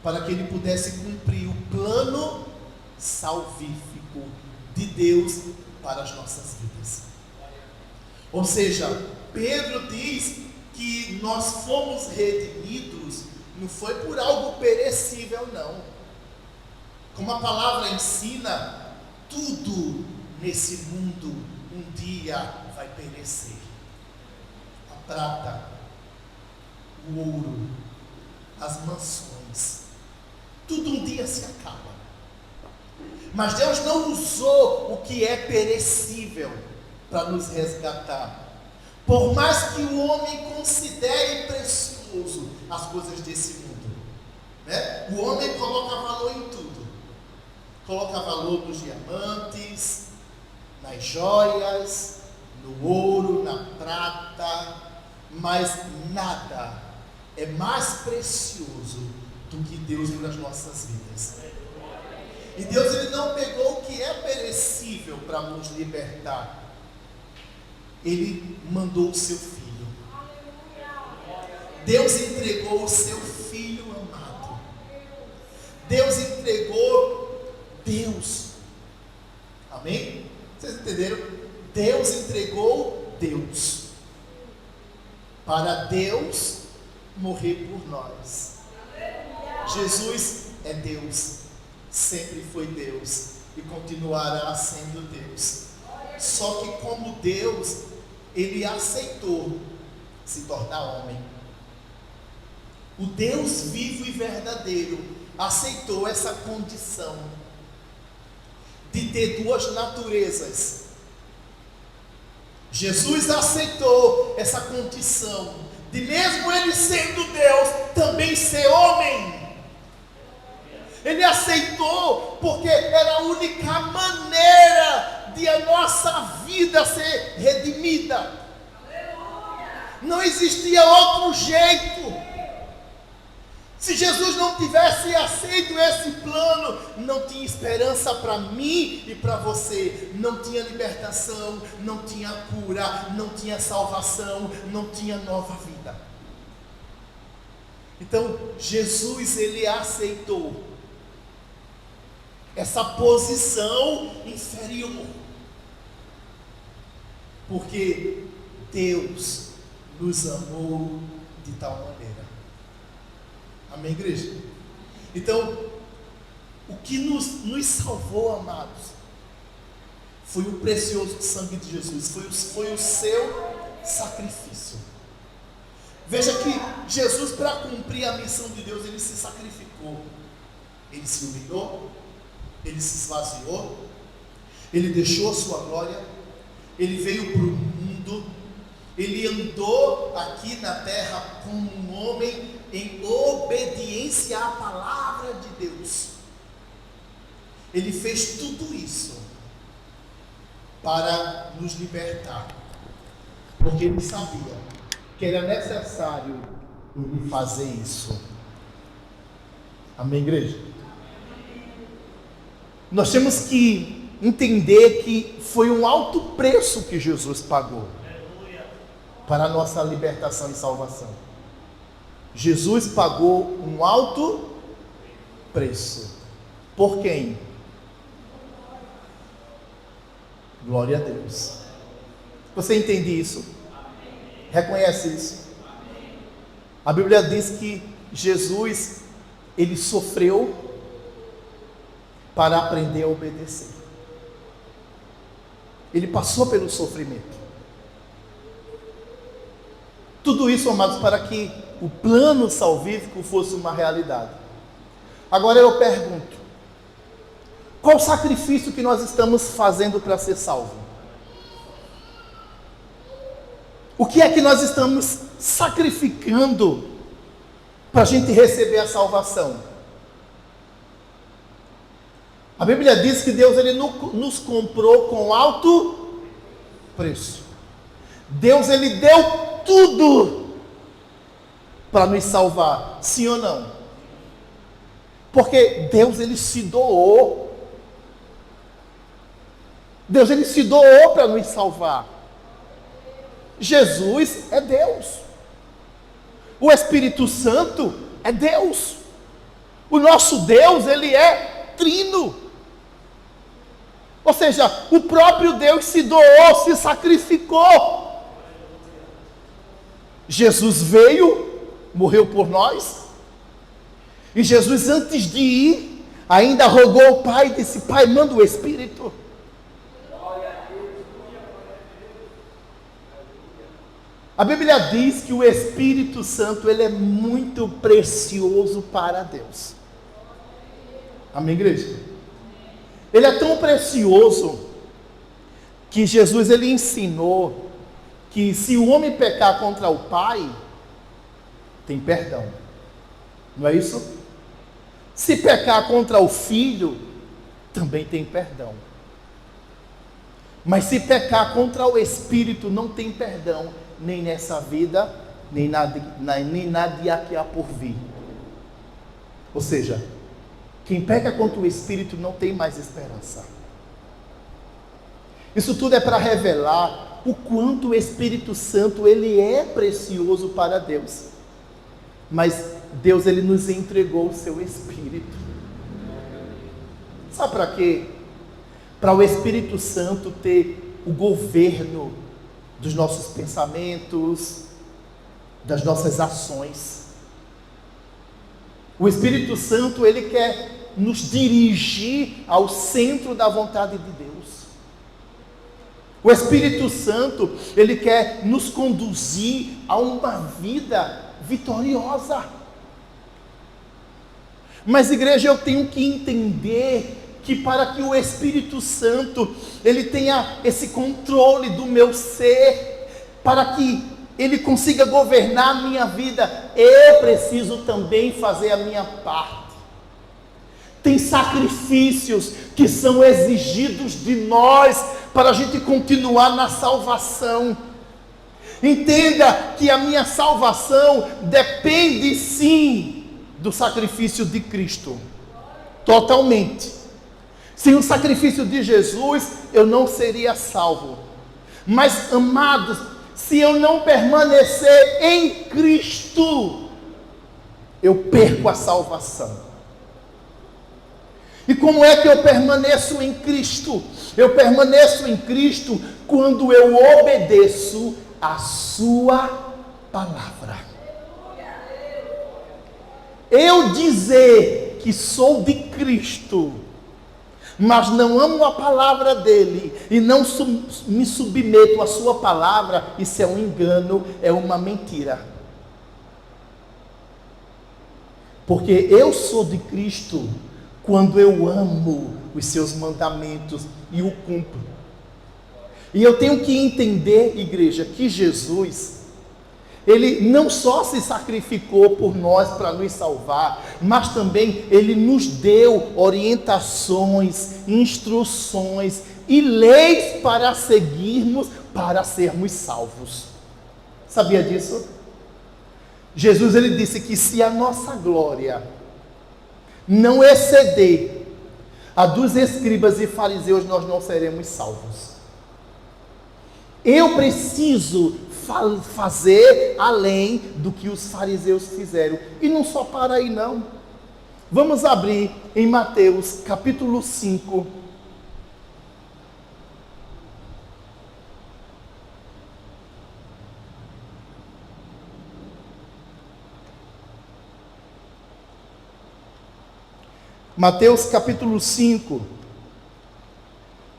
S5: para que ele pudesse cumprir o plano salvífico de Deus para as nossas vidas. Ou seja, Pedro diz que nós fomos redimidos, não foi por algo perecível, não. Como a palavra ensina, tudo nesse mundo um dia vai perecer. A prata, o ouro, as mansões, tudo um dia se acaba. Mas Deus não usou o que é perecível para nos resgatar. Por mais que o homem considere precioso as coisas desse mundo, né? O homem coloca valor em tudo. Coloca valor nos diamantes, nas joias, no ouro, na prata, mas nada é mais precioso do que Deus nas nossas vidas. E Deus ele não pegou o que é perecível para nos libertar. Ele mandou o seu filho. Deus entregou o seu filho amado. Deus entregou Deus. Amém? Vocês entenderam? Deus entregou Deus. Para Deus morrer por nós. Jesus é Deus. Sempre foi Deus. E continuará sendo Deus. Só que como Deus, ele aceitou se tornar homem. O Deus vivo e verdadeiro aceitou essa condição de ter duas naturezas. Jesus aceitou essa condição de, mesmo ele sendo Deus, também ser homem. Ele aceitou porque era a única maneira de a nossa vida ser redimida. Não existia outro jeito. Se Jesus não tivesse aceito esse plano, não tinha esperança para mim e para você. Não tinha libertação, não tinha cura, não tinha salvação, não tinha nova vida. Então, Jesus, ele aceitou essa posição inferior, porque Deus nos amou de tal maneira. Amém, igreja? Então, o que nos salvou, amados, foi o precioso sangue de Jesus, foi o seu sacrifício. Veja que Jesus, para cumprir a missão de Deus, ele se sacrificou, ele se humilhou, ele se esvaziou, ele deixou a sua glória, ele veio para o mundo, ele andou aqui na terra como um homem em obediência à palavra de Deus. Ele fez tudo isso para nos libertar, porque ele sabia que era necessário ele fazer isso. Amém, igreja? Nós temos que entender que foi um alto preço que Jesus pagou para a nossa libertação e salvação. Jesus pagou um alto preço. Por quem? Glória a Deus. Você entende isso? Reconhece isso? A Bíblia diz que Jesus, ele sofreu para aprender a obedecer. Ele passou pelo sofrimento. Tudo isso, amados, para que o plano salvífico fosse uma realidade. Agora eu pergunto, qual o sacrifício que nós estamos fazendo para ser salvo? O que é que nós estamos sacrificando para a gente receber a salvação? A Bíblia diz que Deus ele nos comprou com alto preço. Deus ele deu tudo para nos salvar, sim ou não? Porque Deus ele se doou. Deus ele se doou para nos salvar. Jesus é Deus. O Espírito Santo é Deus. O nosso Deus ele é trino. Ou seja, o próprio Deus se doou, se sacrificou. Jesus veio, morreu por nós. E Jesus, antes de ir, ainda rogou ao Pai e disse: Pai, manda o Espírito. A Bíblia diz que o Espírito Santo ele é muito precioso para Deus. Amém, igreja? Ele é tão precioso que Jesus ele ensinou que se o homem pecar contra o Pai, tem perdão. Não é isso? Se pecar contra o Filho, também tem perdão. Mas se pecar contra o Espírito, não tem perdão, nem nessa vida, nem na de aqui a por vir. Ou seja, quem peca contra o Espírito não tem mais esperança. Isso tudo é para revelar o quanto o Espírito Santo ele é precioso para Deus. Mas Deus ele nos entregou o seu Espírito. Sabe para quê? Para o Espírito Santo ter o governo dos nossos pensamentos, das nossas ações. O Espírito Santo ele quer nos dirigir ao centro da vontade de Deus. O Espírito Santo ele quer nos conduzir a uma vida vitoriosa. Mas, igreja, eu tenho que entender que para que o Espírito Santo ele tenha esse controle do meu ser, para que ele consiga governar a minha vida, eu preciso também fazer a minha parte. Tem sacrifícios que são exigidos de nós para a gente continuar na salvação. Entenda que a minha salvação depende sim do sacrifício de Cristo, totalmente. Sem o sacrifício de Jesus, eu não seria salvo. Mas, amados, se eu não permanecer em Cristo, eu perco a salvação. E como é que eu permaneço em Cristo? Eu permaneço em Cristo quando eu obedeço a sua palavra. Eu dizer que sou de Cristo, mas não amo a palavra dele e não me submeto à sua palavra, isso é um engano, é uma mentira. Porque eu sou de Cristo quando eu amo os seus mandamentos e o cumpro. E eu tenho que entender, igreja, que Jesus, ele não só se sacrificou por nós para nos salvar, mas também ele nos deu orientações, instruções e leis para seguirmos, para sermos salvos. Sabia disso? Jesus ele disse que se a nossa glória não exceder a dos escribas e fariseus, nós não seremos salvos. Eu preciso fazer além do que os fariseus fizeram. E não só para aí não. Vamos abrir em Mateus capítulo 5. Mateus capítulo 5.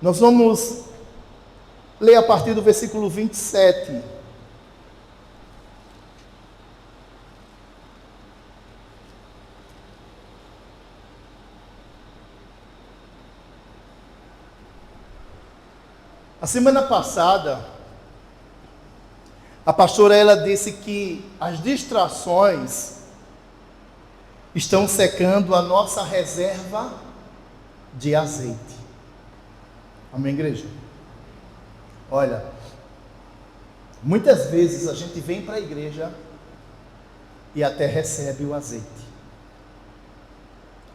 S5: Nós vamos Leia a partir do versículo 27. A semana passada, a pastora ela disse que as distrações estão secando a nossa reserva de azeite. Amém, igreja? Olha, muitas vezes a gente vem para a igreja e até recebe o azeite.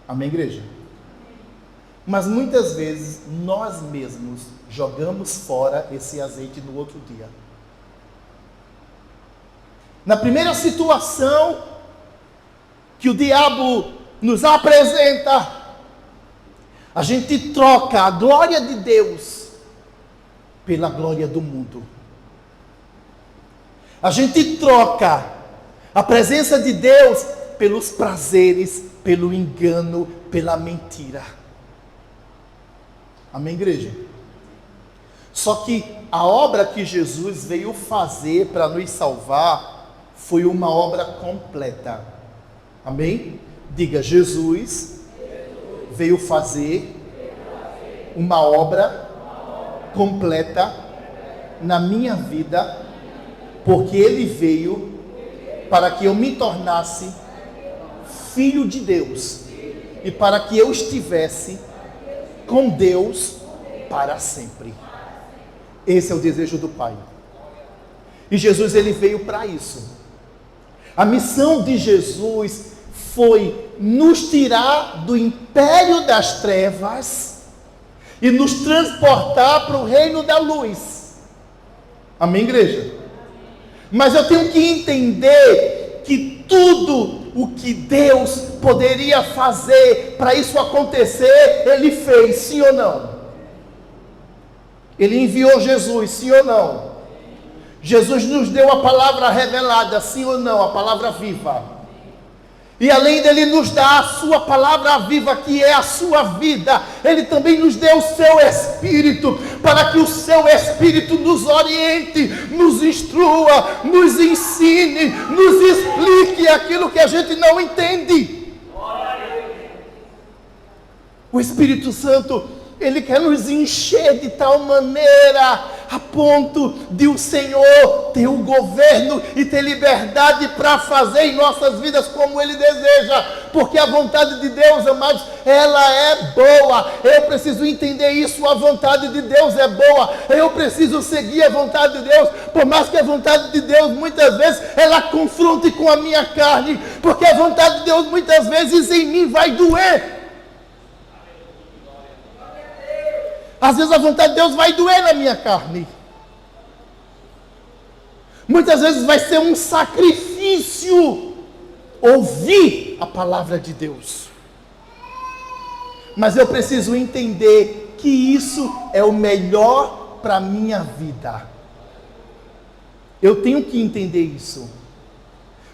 S5: Amém, igreja? Mas muitas vezes nós mesmos jogamos fora esse azeite no outro dia. Na primeira situação que o diabo nos apresenta, a gente troca a glória de Deus pela glória do mundo. A gente troca a presença de Deus pelos prazeres, pelo engano, pela mentira. Amém, igreja? Só que a obra que Jesus veio fazer para nos salvar foi uma obra completa. Amém? Diga, Jesus veio fazer uma obra completa na minha vida, porque Ele veio para que eu me tornasse filho de Deus e para que eu estivesse com Deus para sempre. Esse é o desejo do Pai. E Jesus ele veio para isso. A missão de Jesus foi nos tirar do império das trevas e nos transportar para o reino da luz. Amém, igreja? Mas eu tenho que entender que tudo o que Deus poderia fazer para isso acontecer, Ele fez, sim ou não? Ele enviou Jesus, sim ou não? Jesus nos deu a palavra revelada, sim ou não? A palavra viva. E além dele nos dar a sua palavra viva, que é a sua vida, Ele também nos deu o seu Espírito, para que o seu Espírito nos oriente, nos instrua, nos ensine, nos explique aquilo que a gente não entende. O Espírito Santo, Ele quer nos encher de tal maneira, a ponto de o Senhor ter o governo e ter liberdade para fazer em nossas vidas como Ele deseja, porque a vontade de Deus, amados, ela é boa. Eu preciso entender isso, a vontade de Deus é boa, eu preciso seguir a vontade de Deus, por mais que a vontade de Deus muitas vezes ela confronte com a minha carne, porque a vontade de Deus muitas vezes em mim vai doer. Às vezes a vontade de Deus vai doer na minha carne. Muitas vezes vai ser um sacrifício ouvir a palavra de Deus. Mas eu preciso entender que isso é o melhor para a minha vida. Eu tenho que entender isso.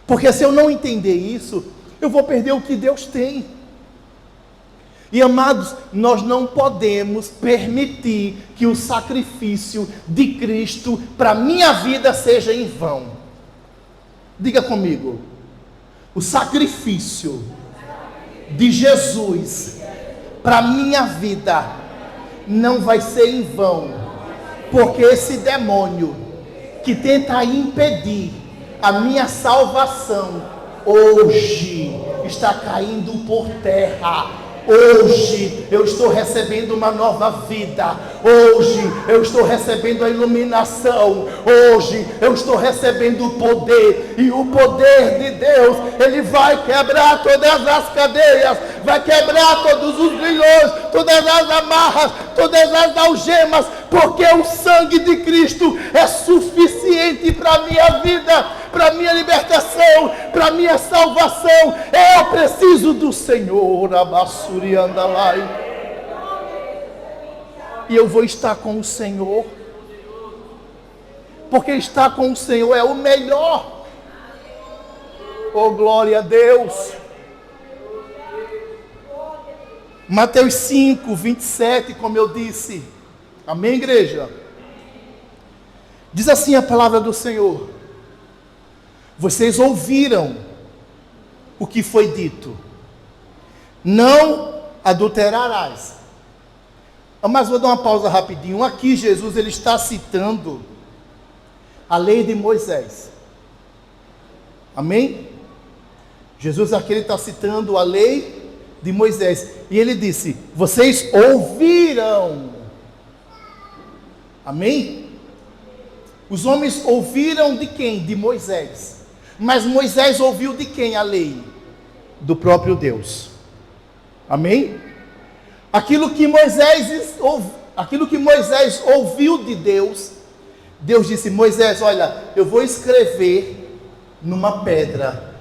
S5: Porque se eu não entender isso, eu vou perder o que Deus tem. E amados, nós não podemos permitir que o sacrifício de Cristo para a minha vida seja em vão. Diga comigo, o sacrifício de Jesus para a minha vida não vai ser em vão, porque esse demônio que tenta impedir a minha salvação, hoje está caindo por terra. Hoje eu estou recebendo uma nova vida. Hoje eu estou recebendo a iluminação. Hoje eu estou recebendo o poder. E o poder de Deus, Ele vai quebrar todas as cadeias, vai quebrar todos os grilhões, todas as amarras, todas as algemas, porque o sangue de Cristo é suficiente para a minha vida, para a minha libertação, para a minha salvação. Eu preciso do Senhor, Abassuri Andalai. E eu vou estar com o Senhor, porque estar com o Senhor é o melhor. Oh, glória a Deus. Mateus 5, 27, como eu disse. Amém, igreja? Diz assim a palavra do Senhor: vocês ouviram o que foi dito, não adulterarás. Mas vou dar uma pausa rapidinho. Aqui Jesus ele está citando a lei de Moisés. Amém? Jesus aqui ele está citando a lei de Moisés. E ele disse: vocês ouviram. Amém? Os homens ouviram de quem? De Moisés. Mas Moisés ouviu de quem a lei? Do próprio Deus. Amém? Aquilo que Moisés ouviu de Deus, Deus disse: Moisés, olha, eu vou escrever numa pedra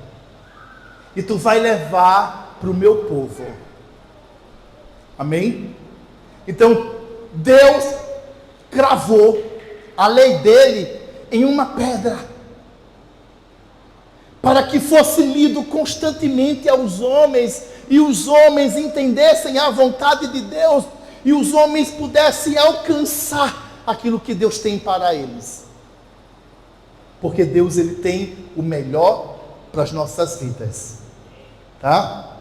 S5: e tu vai levar para o meu povo. Amém? Então Deus cravou a lei dele em uma pedra, para que fosse lido constantemente aos homens, e os homens entendessem a vontade de Deus, e os homens pudessem alcançar aquilo que Deus tem para eles. Porque Deus ele tem o melhor para as nossas vidas. Tá?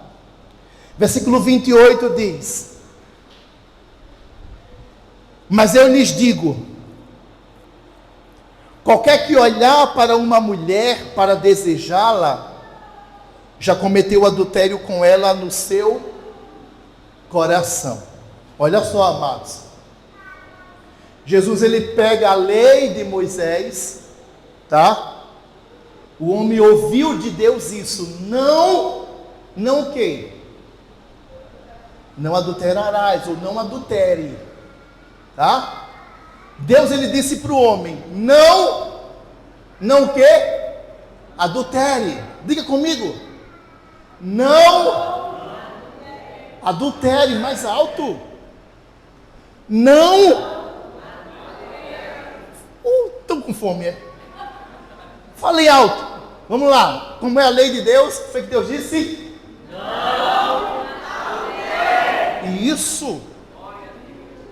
S5: Versículo 28 diz: mas eu lhes digo, qualquer que olhar para uma mulher para desejá-la, já cometeu adultério com ela no seu coração. Olha só, amados. Jesus ele pega a lei de Moisés, tá? O homem ouviu de Deus isso, não o quê? Não adulterarás, ou não adultere, tá? Deus ele disse para o homem: não o quê? Adultere. Diga comigo: não adultere. Mais alto. Não. Estou com fome, é? Falei alto. Vamos lá. Como é a lei de Deus? Foi que Deus disse? Não adultere. Isso.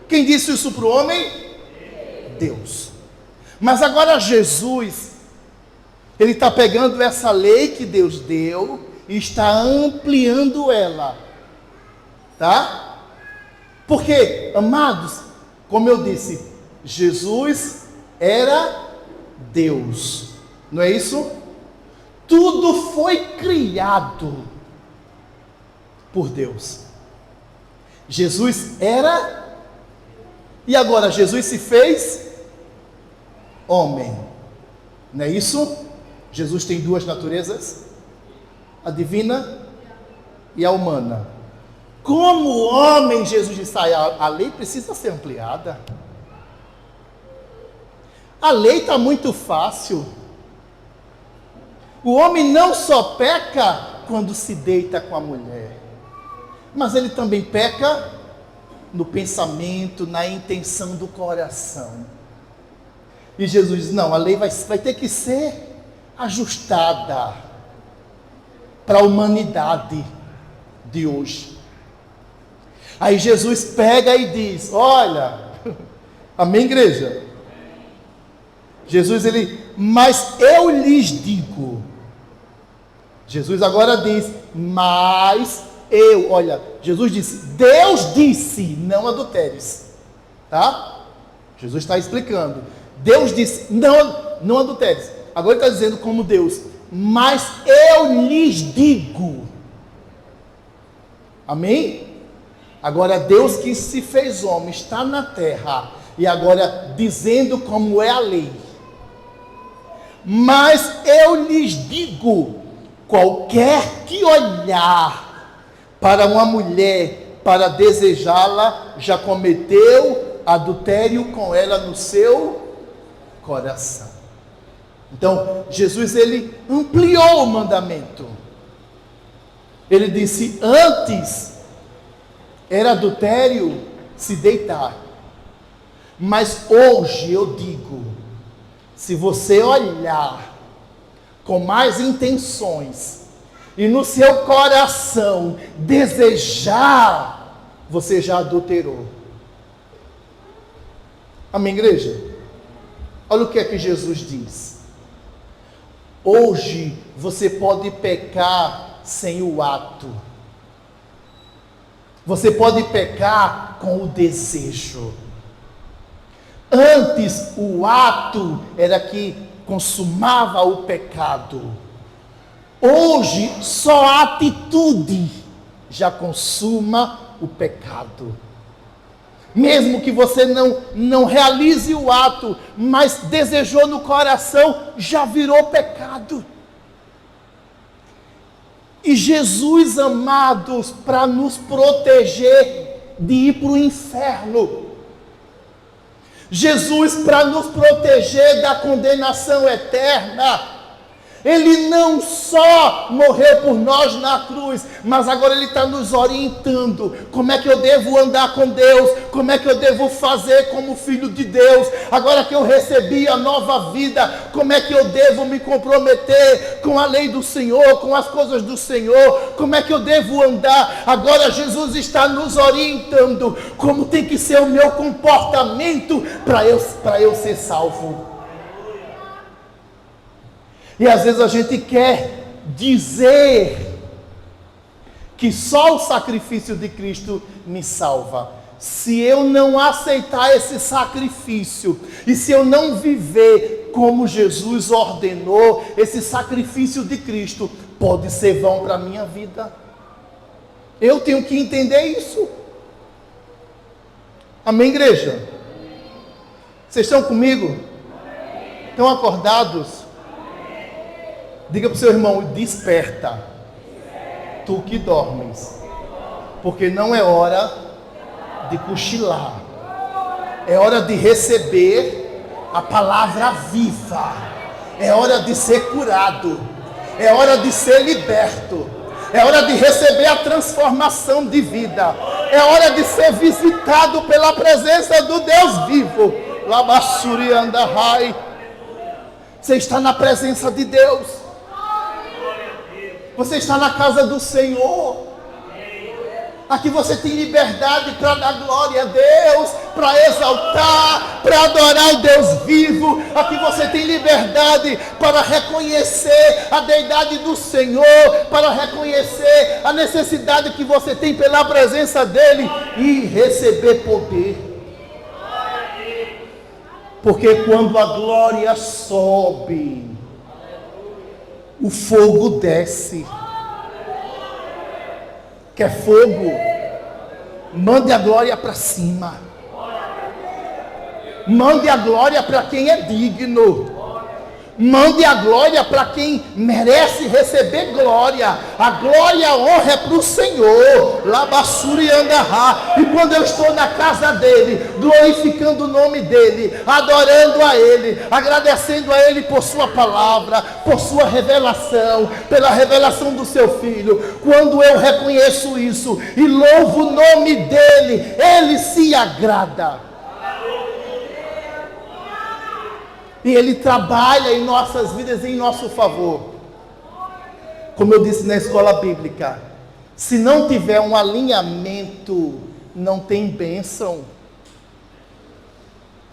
S5: Quem disse isso para o homem? Deus. Mas agora Jesus, ele está pegando essa lei que Deus deu e está ampliando ela, tá? Porque, amados, como eu disse, Jesus era Deus, não é isso? Tudo foi criado por Deus. Jesus era, e agora Jesus se fez homem, não é isso? Jesus tem duas naturezas, a divina e a humana. Como homem, Jesus disse: a lei precisa ser ampliada. A lei está muito fácil. O homem não só peca quando se deita com a mulher, mas ele também peca no pensamento, na intenção do coração. E Jesus diz: não, a lei vai ter que ser ajustada para a humanidade de hoje. Aí Jesus pega e diz: olha, amém, igreja? Jesus mas eu lhes digo. Jesus agora diz: mas eu, olha, Jesus disse, Deus disse, não adulteres, tá? Jesus está explicando. Deus disse, não adulteres. Agora ele está dizendo como Deus: mas eu lhes digo. Amém? Agora Deus que se fez homem está na terra, e agora dizendo como é a lei. Mas eu lhes digo, qualquer que olhar para uma mulher para desejá-la, já cometeu adultério com ela no seu coração. Então, Jesus ele ampliou o mandamento. Ele disse: antes era adultério se deitar, mas hoje eu digo, se você olhar com mais intenções e no seu coração desejar, você já adulterou. Amém, igreja? Olha o que é que Jesus diz. Hoje você pode pecar sem o ato. Você pode pecar com o desejo. Antes o ato era que consumava o pecado. Hoje só a atitude já consuma o pecado. Mesmo que você não realize o ato, mas desejou no coração, já virou pecado. E Jesus, amados, para nos proteger de ir para o inferno, Jesus, para nos proteger da condenação eterna, Ele não só morreu por nós na cruz, mas agora Ele está nos orientando. Como é que eu devo andar com Deus? Como é que eu devo fazer como filho de Deus? Agora que eu recebi a nova vida, como é que eu devo me comprometer com a lei do Senhor, com as coisas do Senhor? Como é que eu devo andar? Agora Jesus está nos orientando como tem que ser o meu comportamento para eu ser salvo. E às vezes a gente quer dizer que só o sacrifício de Cristo me salva. Se eu não aceitar esse sacrifício, e se eu não viver como Jesus ordenou, esse sacrifício de Cristo pode ser vão para a minha vida. Eu tenho que entender isso. Amém, igreja? Vocês estão comigo? Estão acordados? Diga para o seu irmão, desperta, tu que dormes, porque não é hora de cochilar, é hora de receber a palavra viva, é hora de ser curado, é hora de ser liberto, é hora de receber a transformação de vida, é hora de ser visitado pela presença do Deus vivo. Labassuri andahai. Você está na presença de Deus. Você está na casa do Senhor. Aqui você tem liberdade para dar glória a Deus, para exaltar, para adorar o Deus vivo. Aqui você tem liberdade para reconhecer a deidade do Senhor, para reconhecer a necessidade que você tem pela presença dEle e receber poder. Porque quando a glória sobe, o fogo desce. Quer fogo? Mande a glória para cima. Mande a glória para quem é digno. Mande a glória para quem merece receber glória. A glória e a honra é para o Senhor. Labassuri andará. E quando eu estou na casa dele, glorificando o nome dele, adorando a ele, agradecendo a ele por sua palavra, por sua revelação, pela revelação do seu filho, quando eu reconheço isso e louvo o nome dele, ele se agrada. E Ele trabalha em nossas vidas em nosso favor. Como eu disse na escola bíblica, se não tiver um alinhamento, não tem bênção.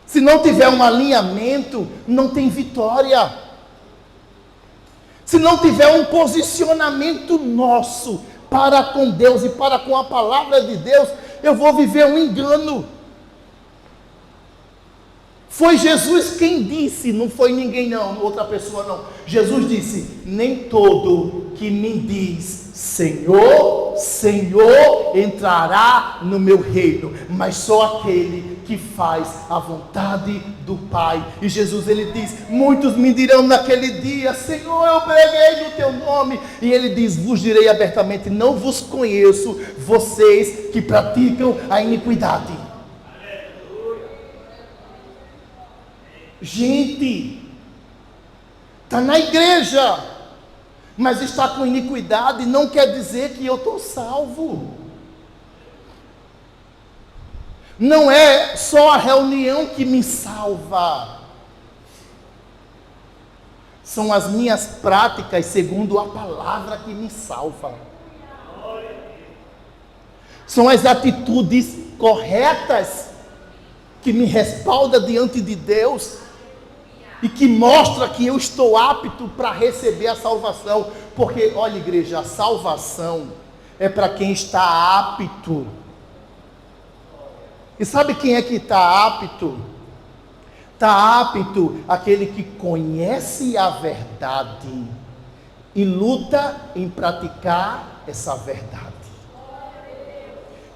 S5: Se não tiver um alinhamento, não tem vitória. Se não tiver um posicionamento nosso para com Deus e para com a palavra de Deus, eu vou viver um engano. Foi Jesus quem disse, não foi ninguém não, outra pessoa não. Jesus disse, nem todo que me diz Senhor, Senhor, entrará no meu reino, mas só aquele que faz a vontade do Pai. E Jesus, ele diz, muitos me dirão naquele dia, Senhor, eu preguei no teu nome. E ele diz, vos direi abertamente, não vos conheço, vocês que praticam a iniquidade. Gente, está na igreja, mas está com iniquidade, não quer dizer que eu estou salvo. Não é só a reunião que me salva, são as minhas práticas segundo a palavra que me salva. São as atitudes corretas que me respaldam diante de Deus. e que mostra que eu estou apto para receber a salvação. Porque, olha, igreja, a salvação é para quem está apto. E sabe quem é que está apto? Está apto aquele que conhece a verdade e luta em praticar essa verdade.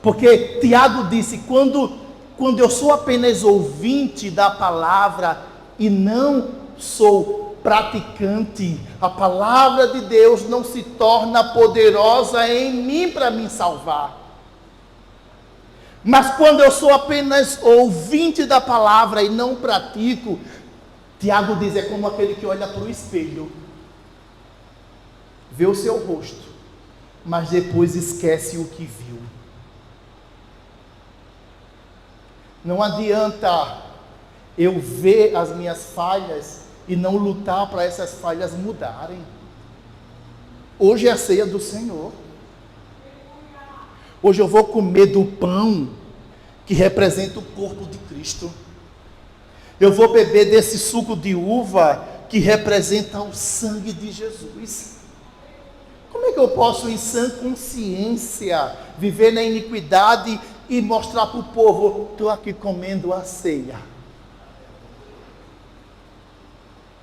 S5: Porque Tiago disse, quando eu sou apenas ouvinte da palavra e não sou praticante, a palavra de Deus não se torna poderosa em mim para me salvar. Mas quando eu sou apenas ouvinte da palavra e não pratico, Tiago diz, é como aquele que olha para o espelho, vê o seu rosto, mas depois esquece o que viu. Não adianta eu ver as minhas falhas e não lutar para essas falhas mudarem. Hoje é a ceia do Senhor. Hoje eu vou comer do pão que representa o corpo de Cristo. Eu vou beber desse suco de uva que representa o sangue de Jesus. Como é que eu posso, em sã consciência, viver na iniquidade e mostrar para o povo, estou aqui comendo a ceia?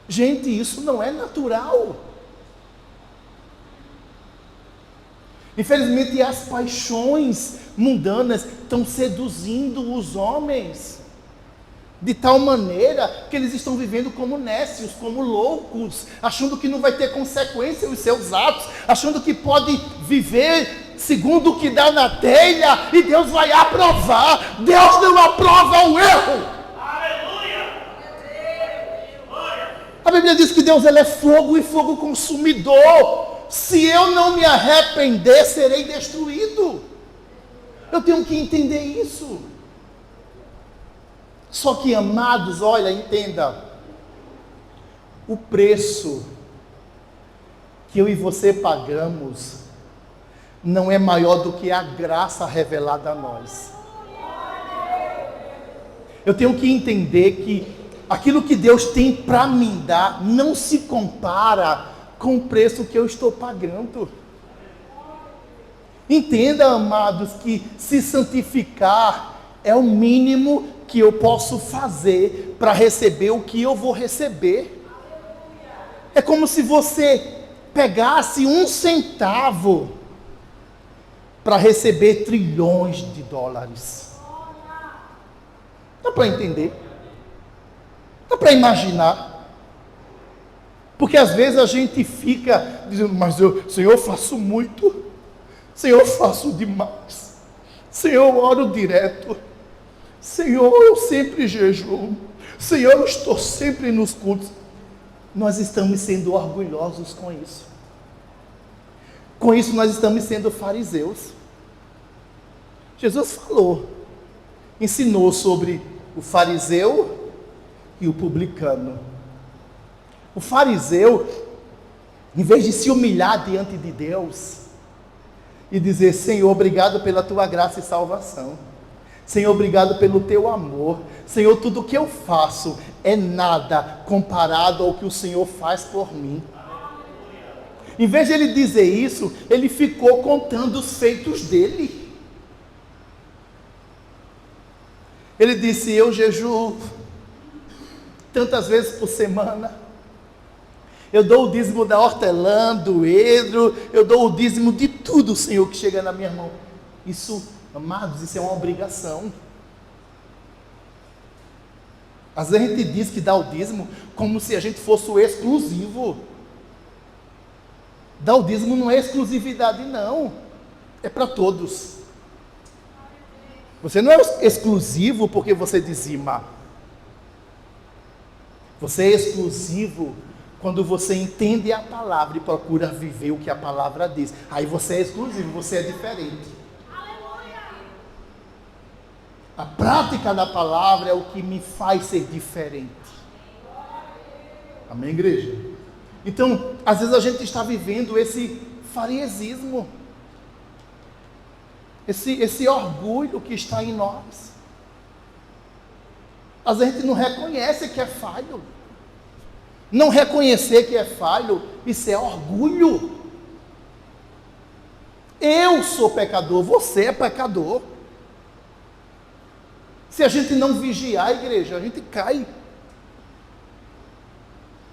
S5: Gente, isso não é natural. Infelizmente, as paixões mundanas estão seduzindo os homens, de tal maneira que eles estão vivendo como nécios, como loucos, achando que não vai ter consequência os seus atos, achando que pode viver segundo o que dá na telha, e Deus vai aprovar. Deus não aprova o erro. A Bíblia diz que Deus ele é fogo e fogo consumidor. Se eu não me arrepender, serei destruído. Eu tenho que entender isso. Só que, amados, olha, entenda. O preço que eu e você pagamos não é maior do que a graça revelada a nós. Eu tenho que entender que aquilo que Deus tem para me dar não se compara com o preço que eu estou pagando. Entenda, amados, que se santificar é o mínimo que eu posso fazer para receber o que eu vou receber. É como se você pegasse 1 centavo para receber trilhões de dólares. Dá para entender? Dá para imaginar? Porque às vezes a gente fica dizendo, mas Senhor, eu faço muito. Senhor, eu faço demais. Senhor, eu oro direto. Senhor, eu sempre jejuo. Senhor, eu estou sempre nos cultos. Nós estamos sendo orgulhosos com isso. Com isso nós estamos sendo fariseus. Jesus falou, ensinou sobre o fariseu e o publicano. O fariseu, em vez de se humilhar diante de Deus e dizer, Senhor, obrigado pela tua graça e salvação. Senhor, obrigado pelo teu amor. Senhor, tudo que eu faço é nada comparado ao que o Senhor faz por mim. Em vez de ele dizer isso, ele ficou contando os feitos dele. Ele disse, eu jejuo tantas vezes por semana. Eu dou o dízimo da hortelã, do edro, eu dou o dízimo de tudo, Senhor, que chega na minha mão. Isso, amados, isso é uma obrigação. Às vezes a gente diz que dá o dízimo como se a gente fosse o exclusivo. Dar o dízimo não é exclusividade, não. É para todos. Você não é exclusivo porque você dizima. Você é exclusivo quando você entende a palavra e procura viver o que a palavra diz. Aí você é exclusivo, você é diferente. A prática da palavra é o que me faz ser diferente. Amém, igreja? Então, às vezes a gente está vivendo esse fariseísmo, esse orgulho que está em nós. Às vezes a gente não reconhece que é falho. Não reconhecer que é falho, isso é orgulho. Eu sou pecador, você é pecador. Se a gente não vigiar a igreja, a gente cai.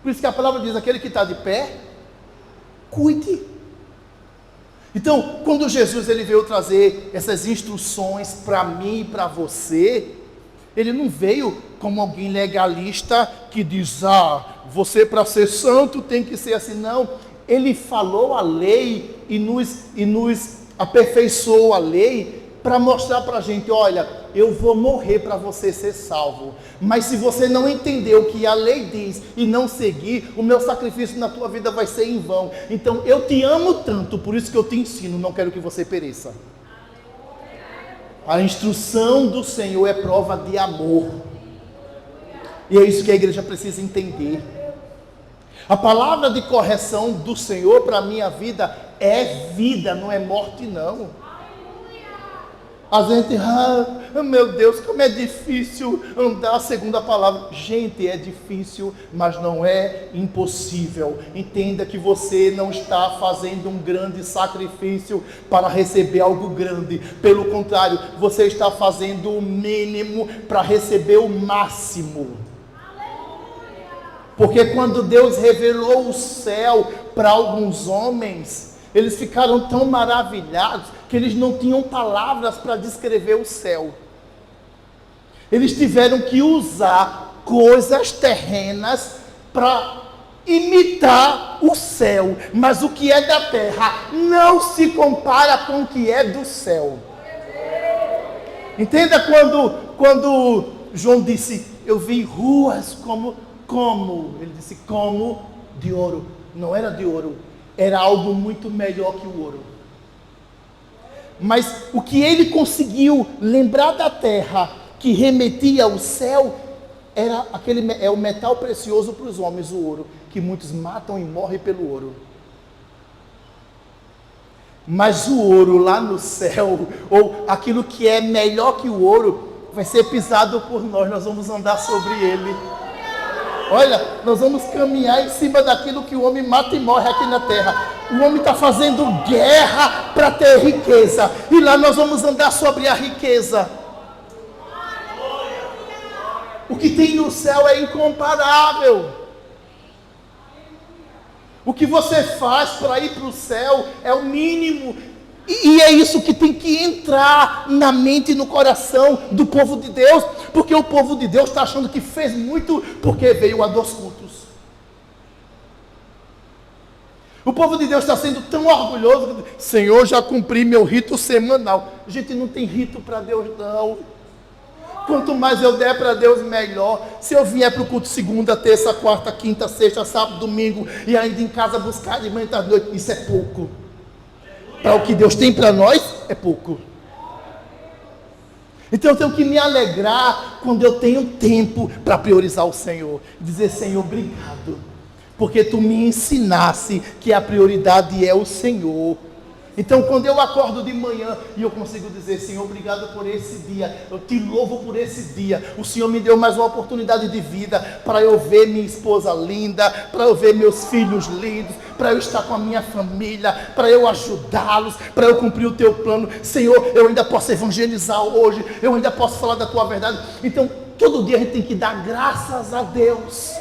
S5: Por isso que a palavra diz, aquele que está de pé, cuide. Então, quando Jesus ele veio trazer essas instruções para mim e para você, ele não veio como alguém legalista que diz, você para ser santo tem que ser assim. Não, ele falou a lei e nos aperfeiçoou a lei para mostrar para a gente, olha, eu vou morrer para você ser salvo, mas se você não entender o que a lei diz e não seguir, o meu sacrifício na tua vida vai ser em vão. Então eu te amo tanto, por isso que eu te ensino, não quero que você pereça. A instrução do Senhor é prova de amor, e é isso que a igreja precisa entender. A palavra de correção do Senhor para a minha vida é vida, não é morte não. A gente, meu Deus, como é difícil andar segundo a palavra. Gente, é difícil, mas não é impossível. Entenda que você não está fazendo um grande sacrifício para receber algo grande. Pelo contrário, você está fazendo o mínimo para receber o máximo. Porque quando Deus revelou o céu para alguns homens, eles ficaram tão maravilhados que eles não tinham palavras para descrever o céu. Eles tiveram que usar coisas terrenas para imitar o céu. Mas o que é da terra não se compara com o que é do céu. Entenda quando João disse, eu vi ruas como, ele disse, como de ouro. Não era de ouro, era algo muito melhor que o ouro. Mas o que ele conseguiu lembrar da terra, que remetia ao céu, era o metal precioso para os homens, o ouro, que muitos matam e morrem pelo ouro. Mas o ouro lá no céu, ou aquilo que é melhor que o ouro, vai ser pisado por nós vamos andar sobre ele. Olha, nós vamos caminhar em cima daquilo que o homem mata e morre aqui na terra. O homem está fazendo guerra para ter riqueza, e lá nós vamos andar sobre a riqueza. O que tem no céu é incomparável. O que você faz para ir para o céu é o mínimo. E é isso que tem que entrar na mente e no coração do povo de Deus, porque o povo de Deus está achando que fez muito porque veio a 2 cultos. O povo de Deus está sendo tão orgulhoso, Senhor, já cumpri meu rito semanal. Gente, não tem rito para Deus não. Quanto mais eu der para Deus, melhor. Se eu vier para o culto segunda, terça, quarta, quinta, sexta, sábado, domingo, e ainda em casa buscar de manhã à noite, isso é pouco. Para o que Deus tem para nós, é pouco. Então eu tenho que me alegrar quando eu tenho tempo para priorizar o Senhor. Dizer, Senhor, obrigado, porque Tu me ensinasse que a prioridade é o Senhor. Então quando eu acordo de manhã e eu consigo dizer, Senhor, obrigado por esse dia, eu Te louvo por esse dia, o Senhor me deu mais uma oportunidade de vida, para eu ver minha esposa linda, para eu ver meus filhos lindos, para eu estar com a minha família, para eu ajudá-los, para eu cumprir o Teu plano. Senhor, eu ainda posso evangelizar hoje, eu ainda posso falar da Tua verdade. Então todo dia a gente tem que dar graças a Deus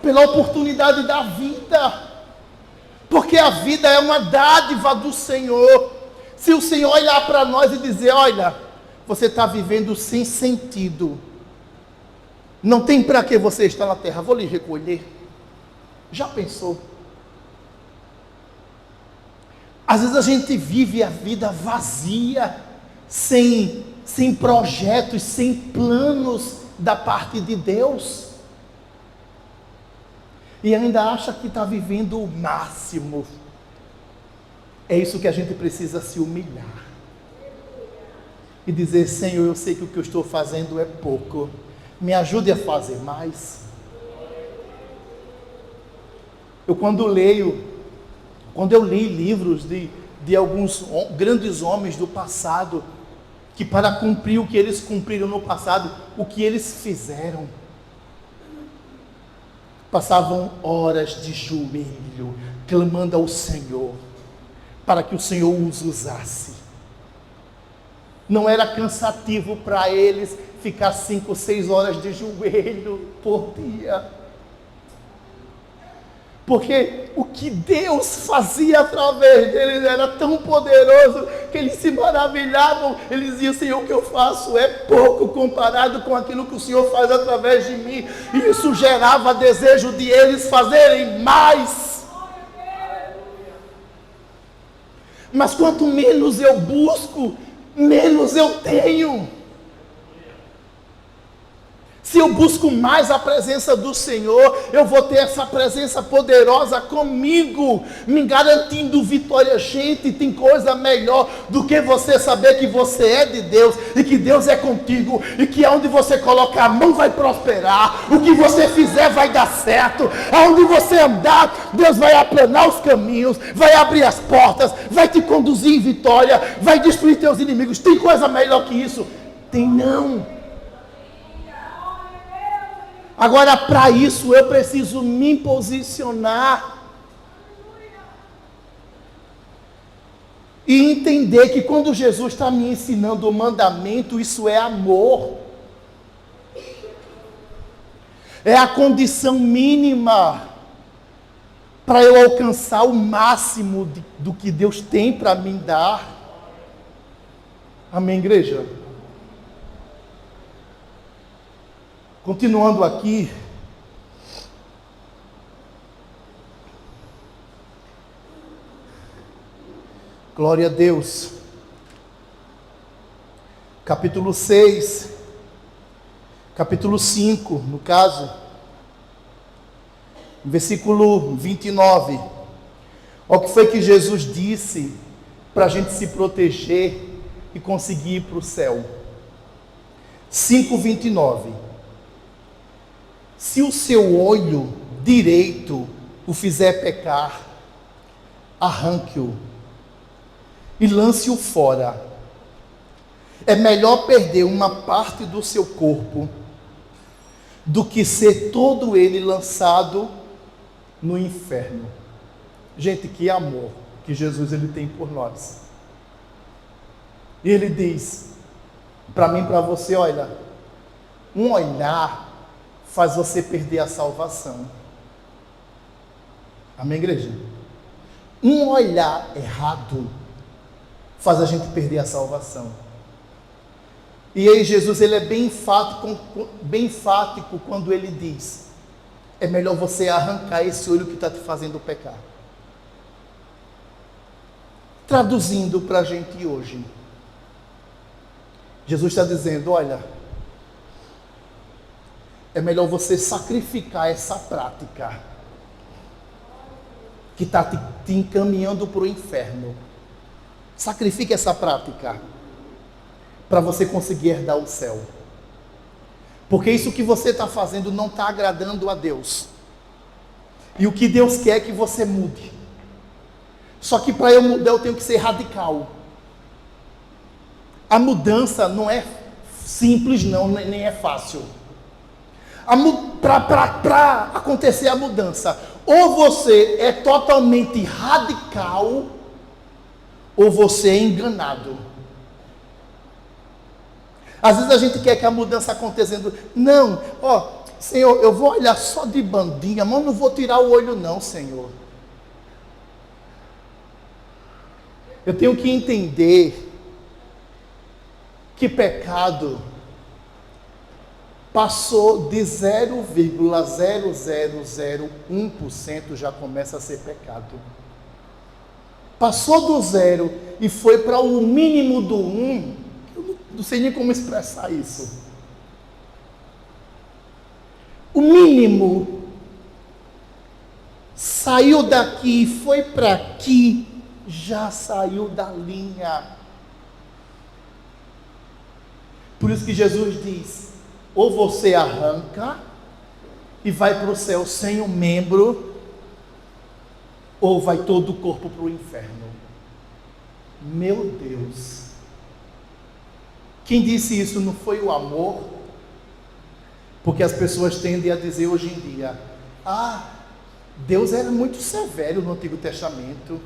S5: pela oportunidade da vida, porque a vida é uma dádiva do Senhor. Se o Senhor olhar para nós e dizer, olha, você está vivendo sem sentido, não tem para que você estar na terra, vou lhe recolher. Já pensou? Às vezes a gente vive a vida vazia, sem projetos, sem planos da parte de Deus, e ainda acha que está vivendo o máximo. É isso que a gente precisa se humilhar e dizer, Senhor, eu sei que o que eu estou fazendo é pouco, me ajude a fazer mais. Quando eu li livros de alguns grandes homens do passado, que para cumprir o que eles cumpriram no passado, o que eles fizeram, passavam horas de joelho, clamando ao Senhor, para que o Senhor os usasse. Não era cansativo para eles ficar 5 ou 6 horas de joelho por dia. Porque o que Deus fazia através deles era tão poderoso que eles se maravilhavam. Eles diziam: Senhor, o que eu faço é pouco comparado com aquilo que o Senhor faz através de mim. E isso gerava desejo de eles fazerem mais. Mas quanto menos eu busco, menos eu tenho. Se eu busco mais a presença do Senhor, eu vou ter essa presença poderosa comigo, me garantindo vitória. Gente, tem coisa melhor do que você saber que você é de Deus, e que Deus é contigo, e que aonde você colocar a mão vai prosperar, o que você fizer vai dar certo, aonde você andar, Deus vai aplanar os caminhos, vai abrir as portas, vai te conduzir em vitória, vai destruir teus inimigos. Tem coisa melhor que isso? Tem não. Agora, para isso, eu preciso me posicionar e entender que quando Jesus está me ensinando o mandamento, isso é amor. É a condição mínima para eu alcançar o máximo do que Deus tem para me dar. Amém, igreja? Continuando aqui, glória a Deus, capítulo 6, capítulo 5, no caso, versículo 29, olha o que foi que Jesus disse para a gente se proteger e conseguir ir para o céu. 5:29. Se o seu olho direito o fizer pecar, arranque-o e lance-o fora. É melhor perder uma parte do seu corpo do que ser todo ele lançado no inferno. Gente, que amor que Jesus ele tem por nós. E ele diz para mim, para você: olha, um olhar faz você perder a salvação. Amém, igreja? Um olhar errado faz a gente perder a salvação. E aí Jesus ele é bem enfático quando ele diz: é melhor você arrancar esse olho que está te fazendo pecar. Traduzindo para a gente hoje, Jesus está dizendo: olha, é melhor você sacrificar essa prática que está te encaminhando para o inferno. Sacrifique essa prática para você conseguir herdar o céu. Porque isso que você está fazendo não está agradando a Deus. E o que Deus quer é que você mude. Só que para eu mudar eu tenho que ser radical. A mudança não é simples não, nem é fácil. Para acontecer a mudança, ou você é totalmente radical, ou você é enganado. Às vezes a gente quer que a mudança acontecendo. Não, Senhor, eu vou olhar só de bandinha, mas não vou tirar o olho não, Senhor. Eu tenho que entender que pecado passou de 0,0001% já começa a ser pecado. Passou do 0 e foi para o mínimo do 1. Eu não sei nem como expressar isso. O mínimo saiu daqui e foi para aqui, já saiu da linha. Por isso que Jesus diz: ou você arranca e vai para o céu sem um membro, ou vai todo o corpo para o inferno. Meu Deus! Quem disse isso não foi o amor? Porque as pessoas tendem a dizer hoje em dia: Deus era muito severo no Antigo Testamento.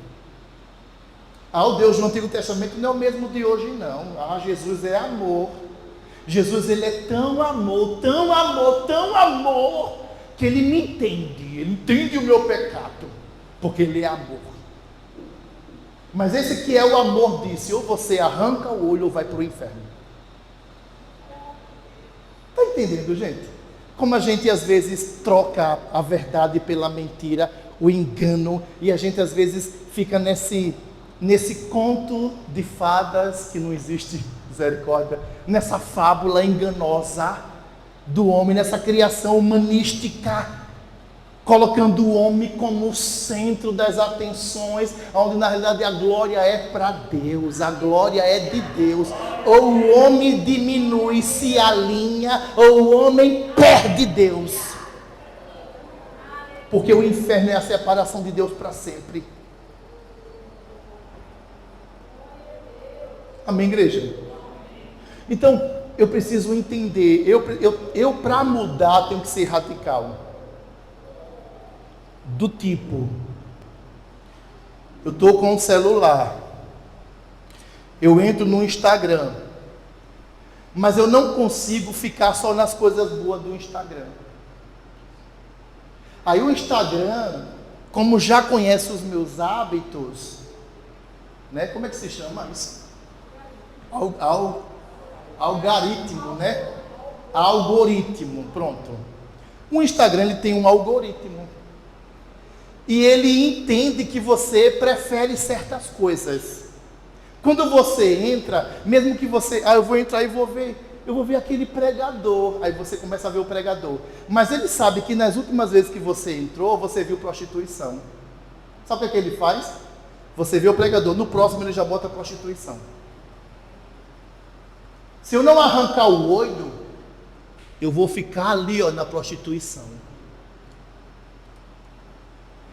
S5: O Deus do Antigo Testamento não é o mesmo de hoje, não. Jesus é amor. Jesus, ele é tão amor, tão amor, tão amor, que ele me entende. Ele entende o meu pecado, porque ele é amor. Mas esse que é o amor disse, ou você arranca o olho ou vai para o inferno. Está entendendo, gente? Como a gente às vezes troca a verdade pela mentira, o engano, e a gente às vezes fica nesse conto de fadas que não existe, misericórdia, nessa fábula enganosa do homem, nessa criação humanística, colocando o homem como o centro das atenções, onde na realidade a glória é para Deus, a glória é de Deus. Ou o homem diminui, se alinha, ou o homem perde Deus, porque o inferno é a separação de Deus para sempre. Amém, igreja? Então, eu preciso entender, eu para mudar tenho que ser radical. Do tipo, eu estou com o celular, eu entro no Instagram, mas eu não consigo ficar só nas coisas boas do Instagram. Aí o Instagram, como já conhece os meus hábitos, né? Como é que se chama isso? Algoritmo, né? Algoritmo, pronto. O Instagram, ele tem um algoritmo. E ele entende que você prefere certas coisas. Quando você entra, mesmo que você... eu vou entrar e vou ver aquele pregador. Aí você começa a ver o pregador. Mas ele sabe que nas últimas vezes que você entrou, você viu prostituição. Sabe o que ele faz? Você vê o pregador, no próximo ele já bota prostituição. Se eu não arrancar o olho, eu vou ficar ali, na prostituição.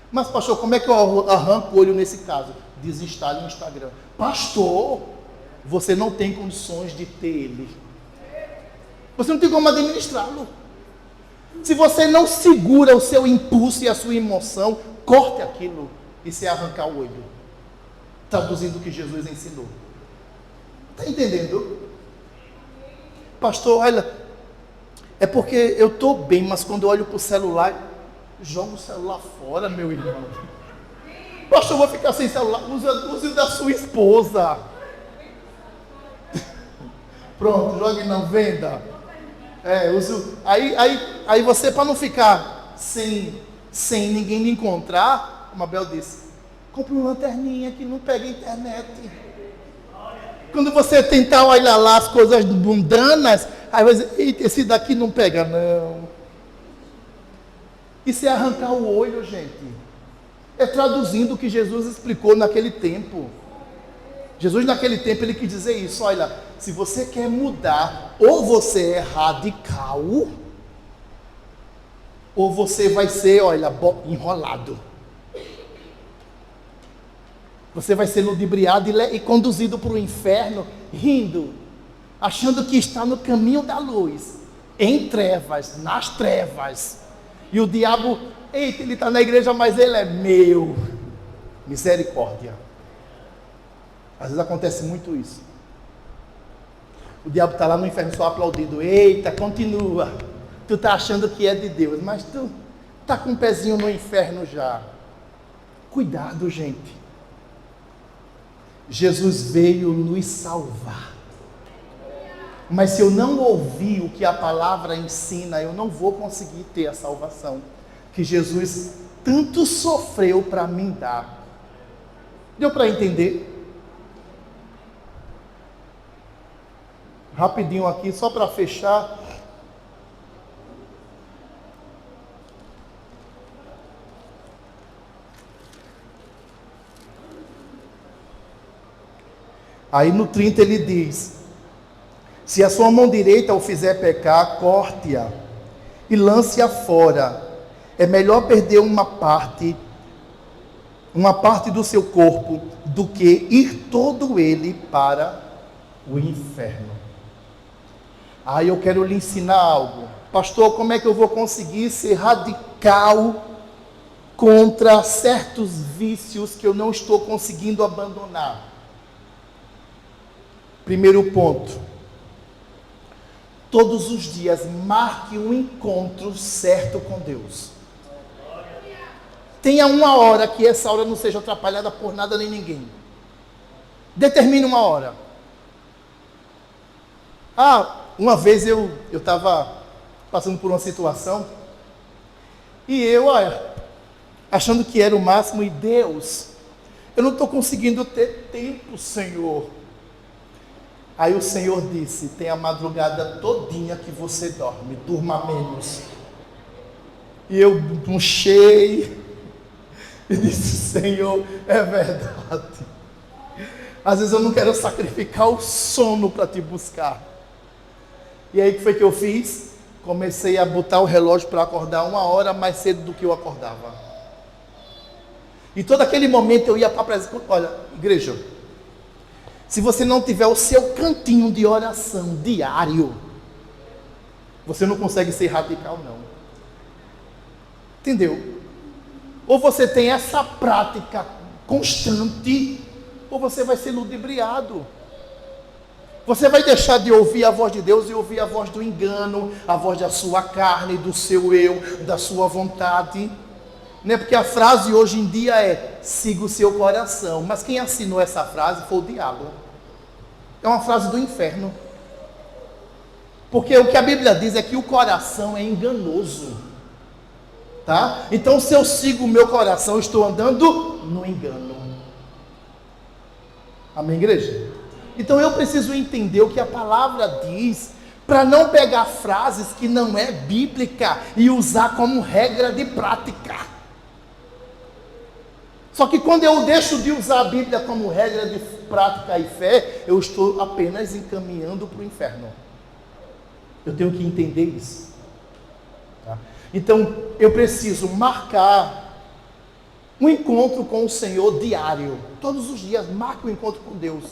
S5: Mas, pastor, como é que eu arranco o olho nesse caso? Desinstale o Instagram. Pastor, você não tem condições de ter ele. Você não tem como administrá-lo. Se você não segura o seu impulso e a sua emoção, corte aquilo e se arrancar o olho. Traduzindo o que Jesus ensinou. Está entendendo? Pastor, olha, é porque eu estou bem, mas quando eu olho para o celular, joga o celular fora, meu irmão. Pastor, eu vou ficar sem celular. Use o da sua esposa. Pronto, jogue não, venda. Aí você, para não ficar sem ninguém lhe encontrar, como a Bel disse, compre uma lanterninha que não pega a internet. Quando você tentar olhar lá as coisas mundanas, aí vai dizer, esse daqui não pega, não. Isso é arrancar o olho, gente. É traduzindo o que Jesus explicou naquele tempo. Jesus naquele tempo, ele quis dizer isso. Olha, se você quer mudar, ou você é radical, ou você vai ser, enrolado. Você vai ser ludibriado e conduzido para o inferno, rindo, achando que está no caminho da luz, em trevas, nas trevas. E o diabo, ele está na igreja, mas ele é meu. Misericórdia. Às vezes acontece muito isso. O diabo está lá no inferno só aplaudindo. Eita, continua. Tu está achando que é de Deus, mas tu está com um pezinho no inferno já. Cuidado, gente. Jesus veio nos salvar. Mas se eu não ouvir o que a palavra ensina, eu não vou conseguir ter a salvação que Jesus tanto sofreu para me dar. Deu para entender? Rapidinho aqui, só para fechar. Aí no 30 ele diz: se a sua mão direita o fizer pecar, corte-a e lance-a fora. É melhor perder uma parte do seu corpo, do que ir todo ele para o inferno. Aí eu quero lhe ensinar algo. Pastor, como é que eu vou conseguir ser radical contra certos vícios que eu não estou conseguindo abandonar? Primeiro ponto. Todos os dias marque um encontro certo com Deus. Tenha uma hora que essa hora não seja atrapalhada por nada nem ninguém. Determine uma hora. Uma vez eu estava passando por uma situação e eu, achando que era o máximo, e Deus, eu não estou conseguindo ter tempo, Senhor. Aí o Senhor disse: tem a madrugada todinha que você dorme, durma menos. E eu puxei e disse: Senhor, é verdade. Às vezes eu não quero sacrificar o sono para te buscar. E aí o que foi que eu fiz? Comecei a botar o relógio para acordar 1 hora mais cedo do que eu acordava. E todo aquele momento eu ia para a presença. Olha, igreja, se você não tiver o seu cantinho de oração diário, você não consegue ser radical, não. Entendeu? Ou você tem essa prática constante, ou você vai ser ludibriado. Você vai deixar de ouvir a voz de Deus e ouvir a voz do engano, a voz da sua carne, do seu eu, da sua vontade. Né? Porque a frase hoje em dia é: siga o seu coração. Mas quem assinou essa frase foi o diabo. É uma frase do inferno. Porque o que a Bíblia diz é que o coração é enganoso. Tá? Então, se eu sigo o meu coração, eu estou andando no engano. Amém, igreja? Então eu preciso entender o que a palavra diz, para não pegar frases que não é bíblica e usar como regra de prática. Só que quando eu deixo de usar a Bíblia como regra de prática e fé, eu estou apenas encaminhando para o inferno. Eu tenho que entender isso. Tá? Então eu preciso marcar um encontro com o Senhor diário. Todos os dias, marque um encontro com Deus.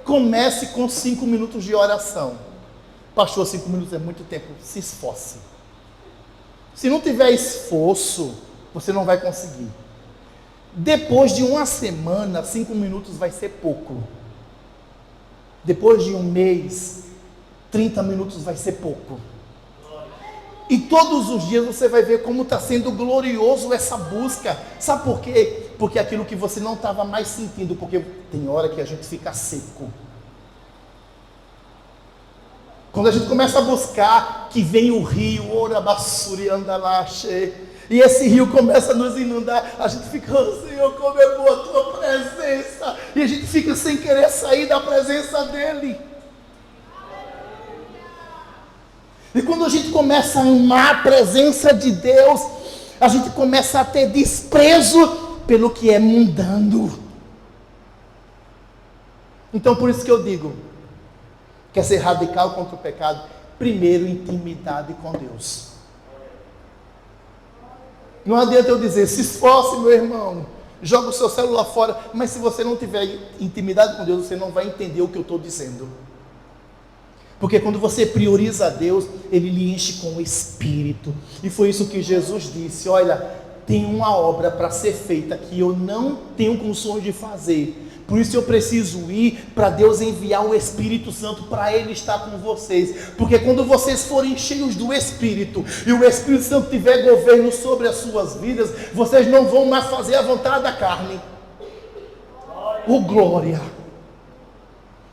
S5: Comece com 5 minutos de oração. Pastor, 5 minutos é muito tempo. Se esforce. Se não tiver esforço, você não vai conseguir. Depois de 1 semana, 5 minutos vai ser pouco. Depois de 1 mês, 30 minutos vai ser pouco. E todos os dias você vai ver como está sendo glorioso essa busca. Sabe por quê? Porque aquilo que você não estava mais sentindo, porque tem hora que a gente fica seco. Quando a gente começa a buscar, que vem o rio, ora bassuri andalache, e esse rio começa a nos inundar, a gente fica: oh, Senhor, como é boa a tua presença, e a gente fica sem querer sair da presença dele. E quando a gente começa a amar a presença de Deus, a gente começa a ter desprezo pelo que é mundano. Então por isso que eu digo, quer ser radical contra o pecado? Primeiro, intimidade com Deus. Não adianta eu dizer: se esforce, meu irmão, joga o seu celular fora, mas se você não tiver intimidade com Deus, você não vai entender o que eu estou dizendo. Porque quando você prioriza a Deus, Ele lhe enche com o Espírito. E foi isso que Jesus disse: olha, tem uma obra para ser feita que eu não tenho condições de fazer. Por isso eu preciso ir para Deus enviar o Espírito Santo para Ele estar com vocês. Porque quando vocês forem cheios do Espírito e o Espírito Santo tiver governo sobre as suas vidas, vocês não vão mais fazer a vontade da carne. Oh, glória!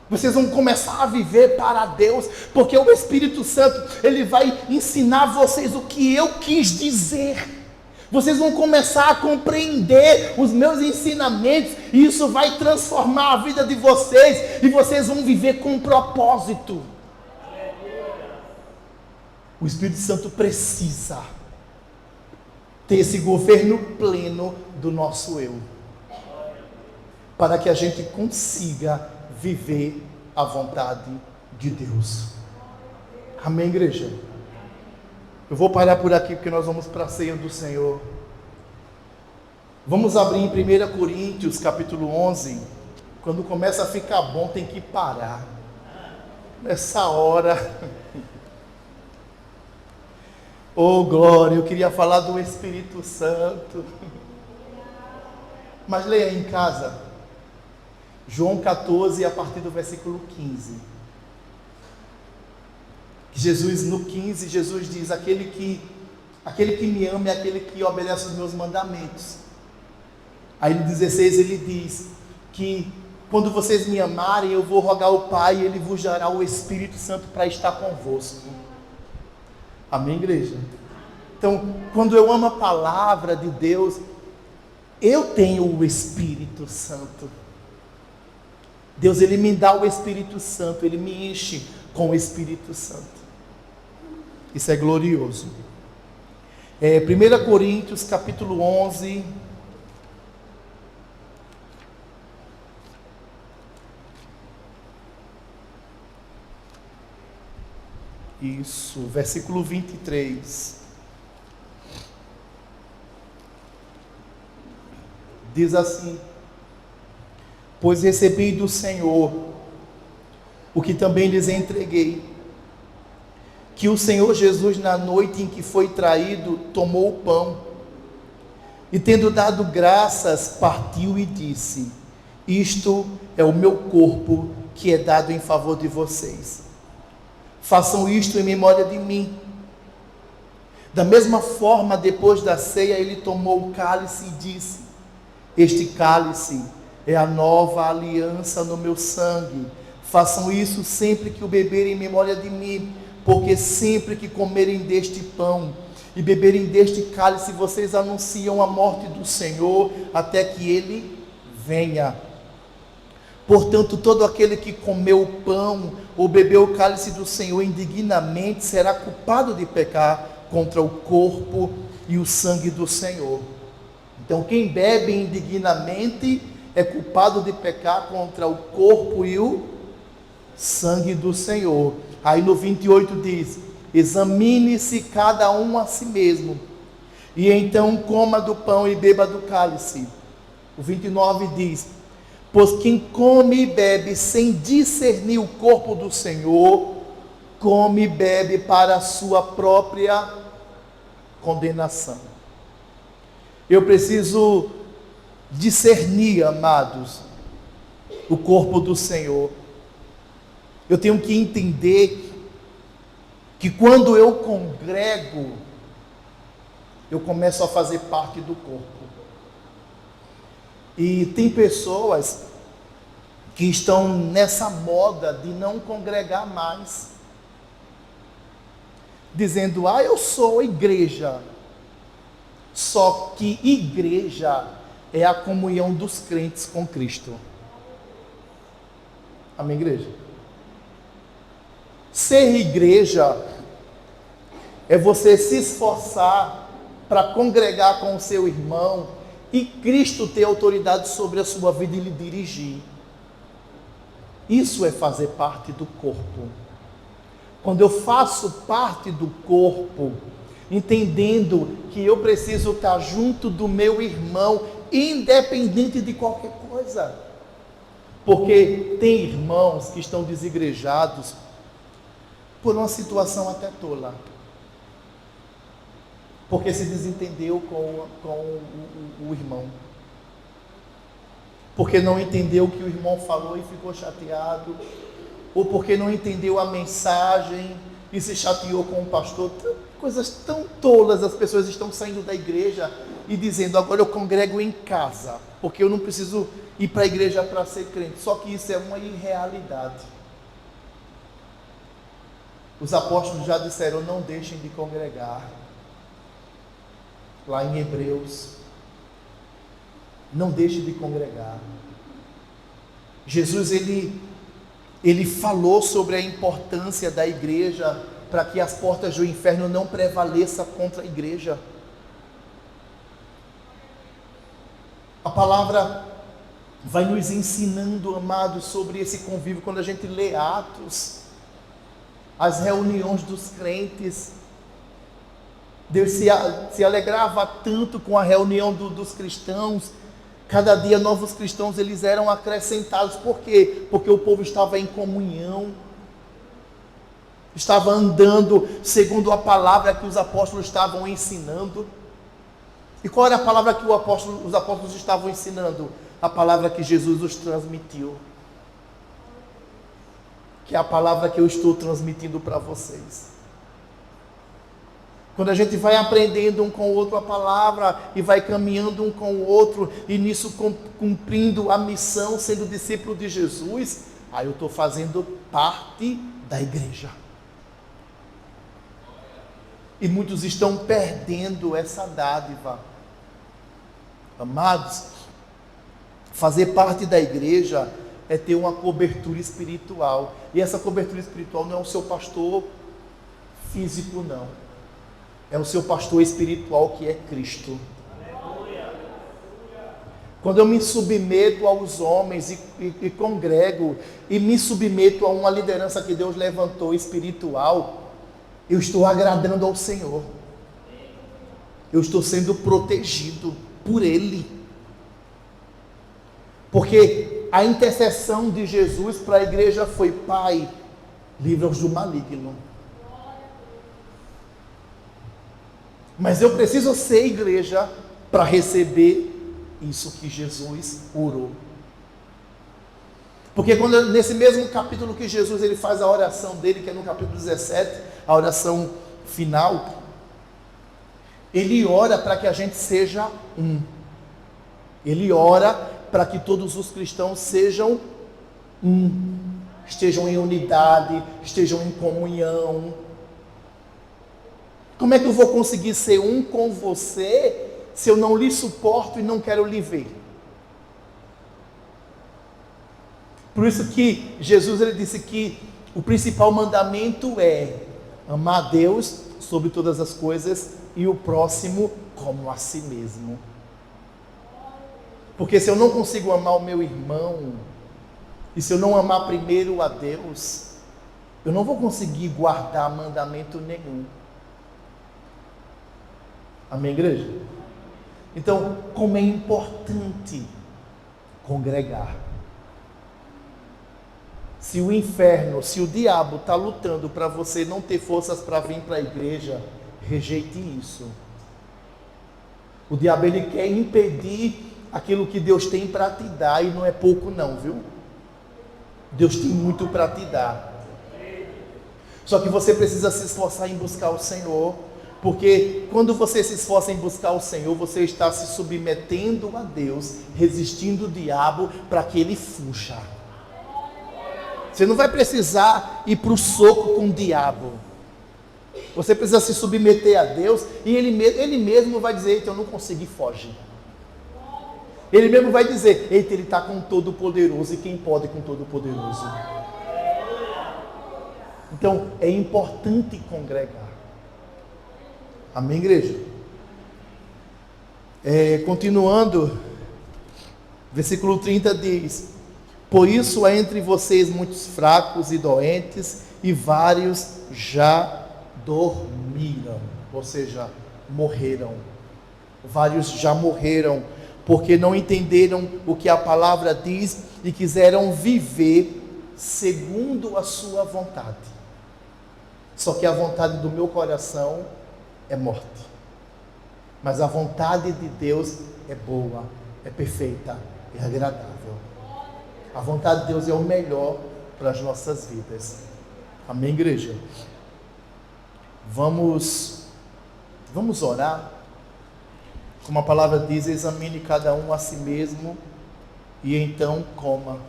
S5: Vocês vão começar a viver para Deus, porque o Espírito Santo, Ele vai ensinar vocês o que eu quis dizer. Vocês vão começar a compreender os meus ensinamentos, e isso vai transformar a vida de vocês, e vocês vão viver com um propósito. O Espírito Santo precisa ter esse governo pleno do nosso eu, para que a gente consiga viver a vontade de Deus. Amém, igreja? Eu vou parar por aqui, porque nós vamos para a ceia do Senhor. Vamos abrir em 1 Coríntios, capítulo 11. Quando começa a ficar bom, tem que parar. nessa hora. Oh, glória, eu queria falar do Espírito Santo. Mas leia em casa. João 14, a partir do versículo 15. Jesus, no 15, Jesus diz: aquele que me ama é aquele que obedece os meus mandamentos. Aí no 16 ele diz que quando vocês me amarem, eu vou rogar ao Pai e Ele vos dará o Espírito Santo para estar convosco. Amém, igreja? Então, quando eu amo a palavra de Deus, eu tenho o Espírito Santo. Deus, Ele me dá o Espírito Santo, Ele me enche com o Espírito Santo. Isso é glorioso. 1 Coríntios capítulo 11... Isso, versículo 23. Diz assim: pois recebi do Senhor o que também lhes entreguei, que o Senhor Jesus, na noite em que foi traído, tomou o pão e, tendo dado graças, partiu e disse: isto é o meu corpo que é dado em favor de vocês. Façam isto em memória de mim. Da mesma forma, depois da ceia, ele tomou o cálice e disse: este cálice é a nova aliança no meu sangue. Façam isso sempre que o beberem em memória de mim, porque sempre que comerem deste pão e beberem deste cálice, vocês anunciam a morte do Senhor até que ele venha. Portanto, todo aquele que comeu o pão ou bebeu o cálice do Senhor indignamente será culpado de pecar contra o corpo e o sangue do Senhor. Então, quem bebe indignamente é culpado de pecar contra o corpo e o sangue do Senhor. Aí no 28 diz: examine-se cada um a si mesmo, e então coma do pão e beba do cálice. O 29 diz: pois quem come e bebe sem discernir o corpo do Senhor, come e bebe para a sua própria condenação. Eu preciso discernir, amados, o corpo do Senhor. Eu tenho que entender que quando eu congrego, eu começo a fazer parte do corpo. E tem pessoas que estão nessa moda de não congregar mais, dizendo: eu sou igreja. Só que igreja é a comunhão dos crentes com Cristo. Amém, igreja? Ser igreja é você se esforçar para congregar com o seu irmão e Cristo ter autoridade sobre a sua vida e lhe dirigir. Isso é fazer parte do corpo. Quando eu faço parte do corpo, entendendo que eu preciso estar junto do meu irmão, independente de qualquer coisa. Porque tem irmãos que estão desigrejados por uma situação até tola. Porque se desentendeu com o irmão. Porque não entendeu o que o irmão falou e ficou chateado. Ou porque não entendeu a mensagem e se chateou com o pastor. Coisas tão tolas, as pessoas estão saindo da igreja e dizendo: agora eu congrego em casa, porque eu não preciso ir para a igreja para ser crente. Só que isso é uma irrealidade. Os apóstolos já disseram: não deixem de congregar. Lá em Hebreus, não deixe de congregar. Jesus, ele falou sobre a importância da igreja para que as portas do inferno não prevaleçam contra a igreja. A palavra vai nos ensinando, amados, sobre esse convívio. Quando a gente lê Atos, as reuniões dos crentes, Deus se alegrava tanto com a reunião dos cristãos. Cada dia novos cristãos eles eram acrescentados. Por quê? Porque o povo estava em comunhão. estava andando segundo a palavra que os apóstolos estavam ensinando. E qual era a palavra que os apóstolos estavam ensinando? A palavra que Jesus os transmitiu. Que é a palavra que eu estou transmitindo para vocês. Quando a gente vai aprendendo um com o outro a palavra e vai caminhando um com o outro e nisso cumprindo a missão, sendo discípulo de Jesus, aí eu estou fazendo parte da igreja. E muitos estão perdendo essa dádiva. Amados, fazer parte da igreja é ter uma cobertura espiritual. E essa cobertura espiritual não é o seu pastor físico, não. É o seu pastor espiritual, que é Cristo. Quando eu me submeto aos homens e congrego, e me submeto a uma liderança que Deus levantou espiritual, eu estou agradando ao Senhor. Eu estou sendo protegido por Ele. Porque a intercessão de Jesus para a igreja foi: Pai, livra-os do maligno. Mas eu preciso ser igreja para receber isso que Jesus orou. Porque quando, nesse mesmo capítulo que Jesus ele faz a oração dele, que é no capítulo 17, a oração final, ele ora para que a gente seja um. Ele ora para que todos os cristãos sejam um, estejam em unidade, estejam em comunhão. Como é que eu vou conseguir ser um com você se eu não lhe suporto e não quero lhe ver? Por isso que Jesus ele disse que o principal mandamento é amar a Deus sobre todas as coisas e o próximo como a si mesmo. Porque se eu não consigo amar o meu irmão, e se eu não amar primeiro a Deus, eu não vou conseguir guardar mandamento nenhum. Amém, igreja? Então, como é importante congregar. Se o inferno, se o diabo está lutando para você não ter forças para vir para a igreja, rejeite isso. O diabo ele quer impedir aquilo que Deus tem para te dar, e não é pouco não, viu? Deus tem muito para te dar. Só que você precisa se esforçar em buscar o Senhor, porque quando você se esforça em buscar o Senhor, você está se submetendo a Deus, resistindo o diabo para que ele fuja. Você não vai precisar ir para o soco com o diabo. Você precisa se submeter a Deus, e ele mesmo vai dizer: eita, eu não consegui fugir. Ele mesmo vai dizer: eita, ele está com Todo-Poderoso, e quem pode com Todo-Poderoso? Então, é importante congregar. Amém, igreja? Continuando, versículo 30 diz: por isso há entre vocês muitos fracos e doentes, e vários já dormiram, ou seja, morreram. Vários já morreram, porque não entenderam o que a palavra diz e quiseram viver segundo a sua vontade. Só que a vontade do meu coração é morte, mas a vontade de Deus é boa, é perfeita, é agradável. A vontade de Deus é o melhor para as nossas vidas. Amém, igreja? Vamos orar. Como a palavra diz: examine cada um a si mesmo e então coma.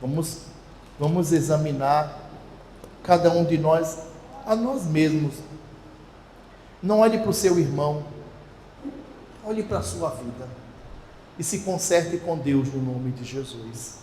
S5: Vamos examinar cada um de nós a nós mesmos. Não olhe para o seu irmão, olhe para a sua vida e se conserte com Deus no nome de Jesus.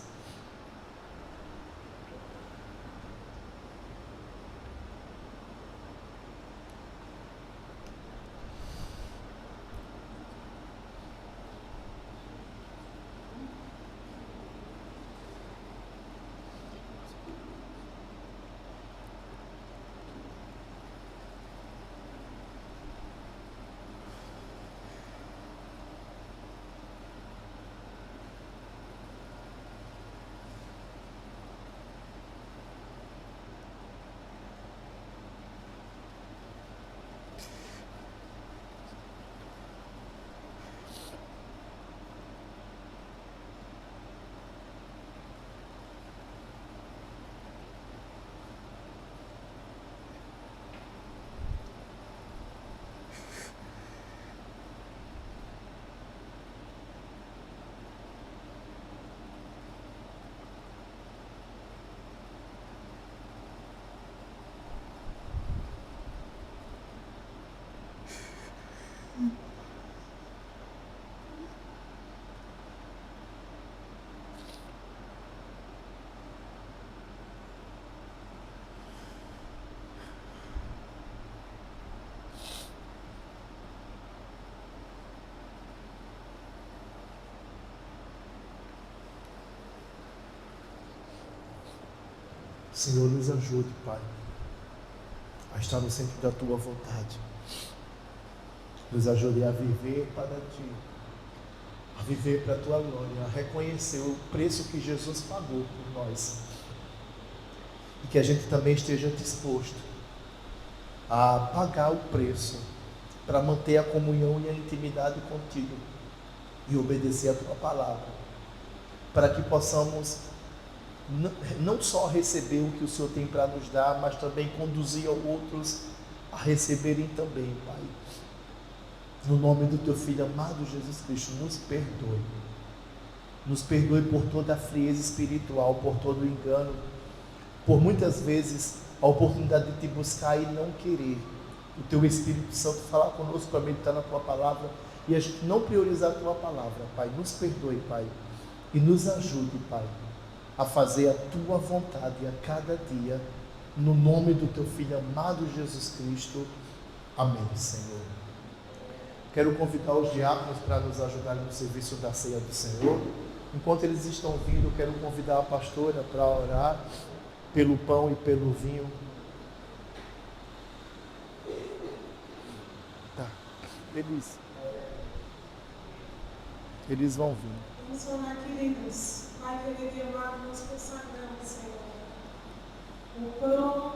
S5: Senhor, nos ajude, Pai, a estar no centro da Tua vontade. Nos ajude a viver para Ti, a viver para a Tua glória, a reconhecer o preço que Jesus pagou por nós. E que a gente também esteja disposto a pagar o preço para manter a comunhão e a intimidade contigo e obedecer a Tua palavra, para que possamos não só receber o que o Senhor tem para nos dar, mas também conduzir outros a receberem também, Pai. No nome do Teu Filho amado Jesus Cristo, nos perdoe. Nos perdoe por toda a frieza espiritual, por todo o engano, por muitas vezes a oportunidade de Te buscar e não querer. O Teu Espírito Santo falar conosco para meditar na Tua palavra e a gente não priorizar a Tua palavra, Pai. Nos perdoe, Pai, e nos ajude, Pai, a fazer a Tua vontade a cada dia, no nome do Teu Filho amado Jesus Cristo. Amém, Senhor. Quero convidar os diáconos para nos ajudarem no serviço da ceia do Senhor. Enquanto eles estão vindo, quero convidar a pastora para orar pelo pão e pelo vinho. Tá, eles vão vir.
S1: Vamos orar, queridos. Pai querido e amado, nós consagramos, Senhor, o pão,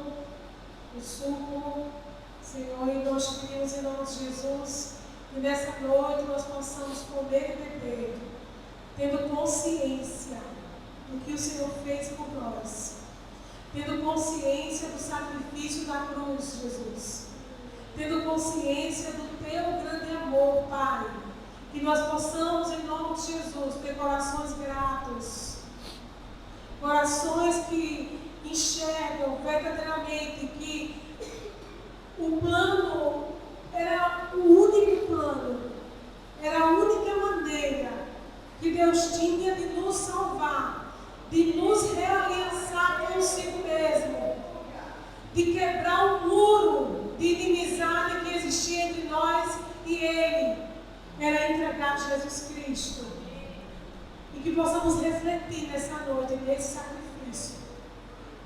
S1: o suco, Senhor, e nós pedimos em nome de Jesus que nessa noite nós possamos comer e beber, tendo consciência do que o Senhor fez por nós, tendo consciência do sacrifício da cruz, Jesus, tendo consciência do Teu grande amor, Pai. Que nós possamos, em nome de Jesus, ter corações gratos, corações que enxergam verdadeiramente que o plano era o único plano, era a única maneira que Deus tinha de nos salvar, de nos realiançar consigo mesmo, de quebrar o muro de inimizade que existia entre nós e Ele. Era entregar Jesus Cristo. E que possamos refletir nessa noite, nesse sacrifício,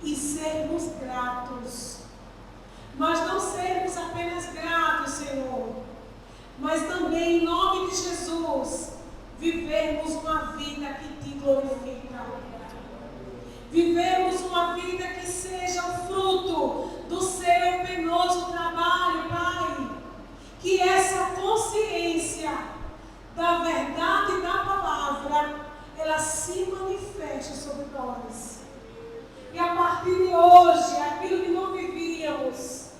S1: e sermos gratos. Mas não sermos apenas gratos, Senhor, mas também, em nome de Jesus, vivermos uma vida que Te glorifica. Vivermos uma vida que seja o fruto do Seu penoso trabalho, Pai. Que essa consciência da verdade e da palavra, ela se manifeste sobre nós. E a partir de hoje, aquilo que não vivíamos,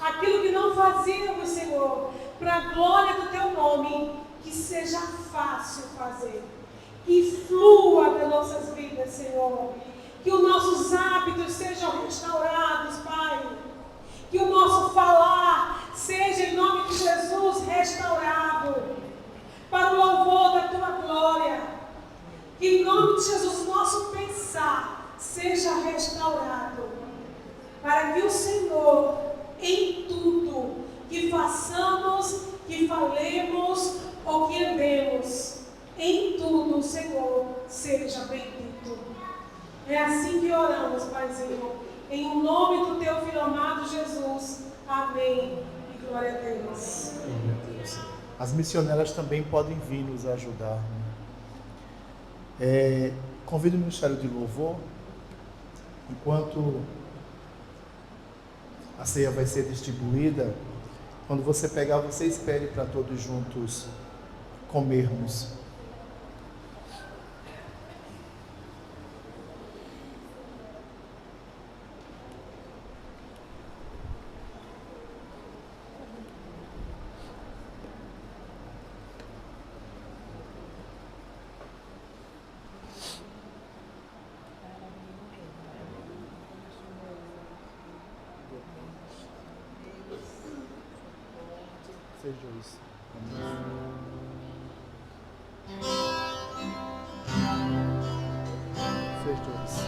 S1: aquilo que não fazíamos, Senhor, para a glória do Teu nome, que seja fácil fazer. Que flua das nossas vidas, Senhor. Que os nossos hábitos sejam restaurados, Pai. Que o nosso falar seja, em nome de Jesus, restaurado para o louvor da Tua glória. Que, em nome de Jesus, o nosso pensar seja restaurado para que o Senhor, em tudo que façamos, que falemos ou que andemos, em tudo o Senhor seja bendito. É assim que oramos, Paizinho. Em nome do Teu Filho amado Jesus. Amém. E glória a Deus.
S5: As missionárias também podem vir nos ajudar. Convido o Ministério de Louvor. Enquanto a ceia vai ser distribuída, quando você pegar, você espere para todos juntos comermos. Seja isso. Seja isso.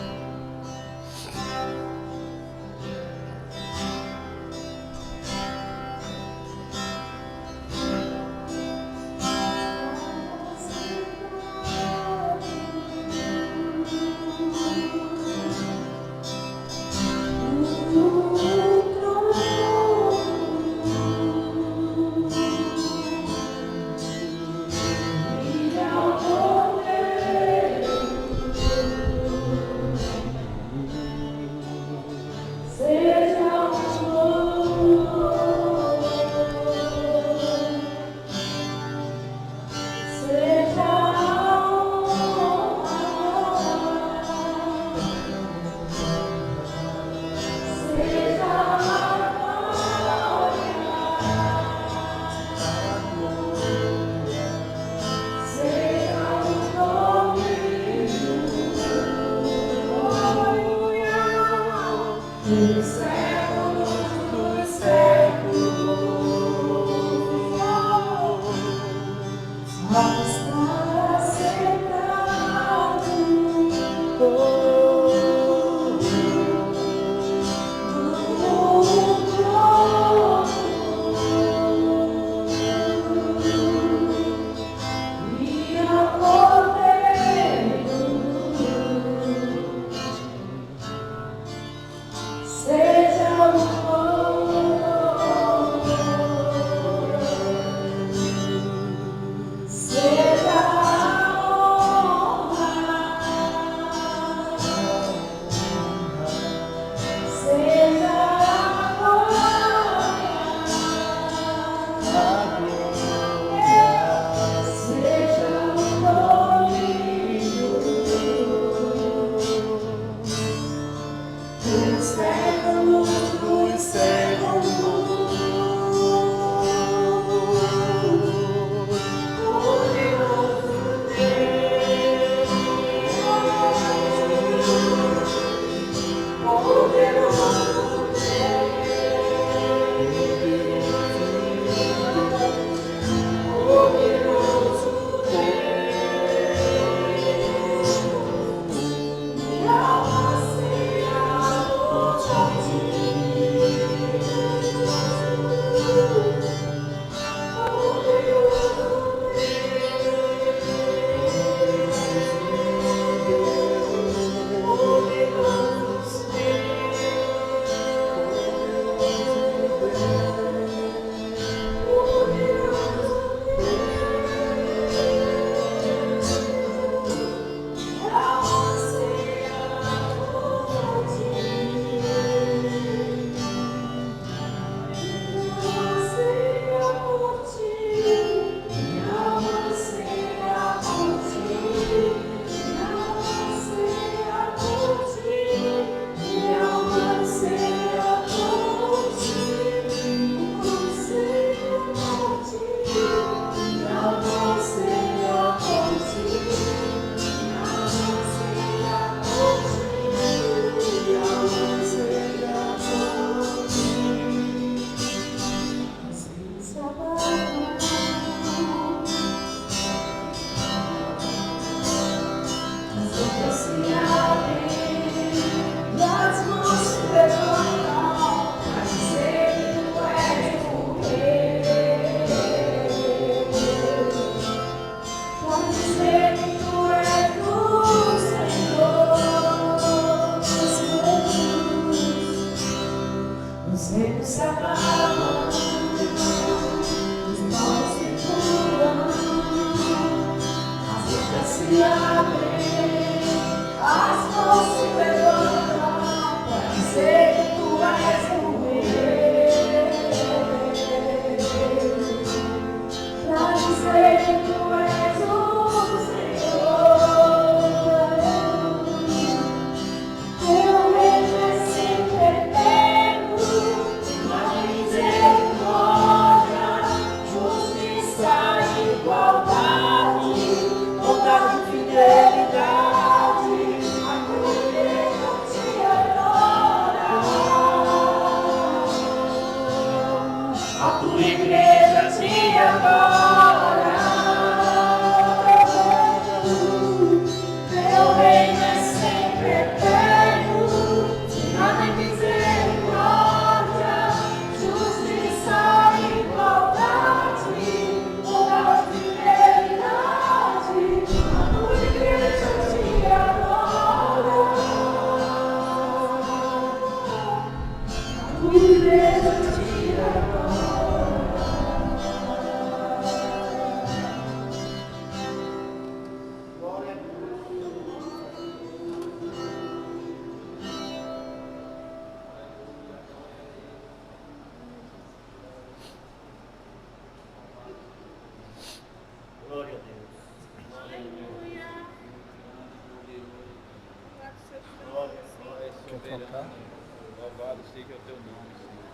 S3: Louvado seja o teu nome, Senhor.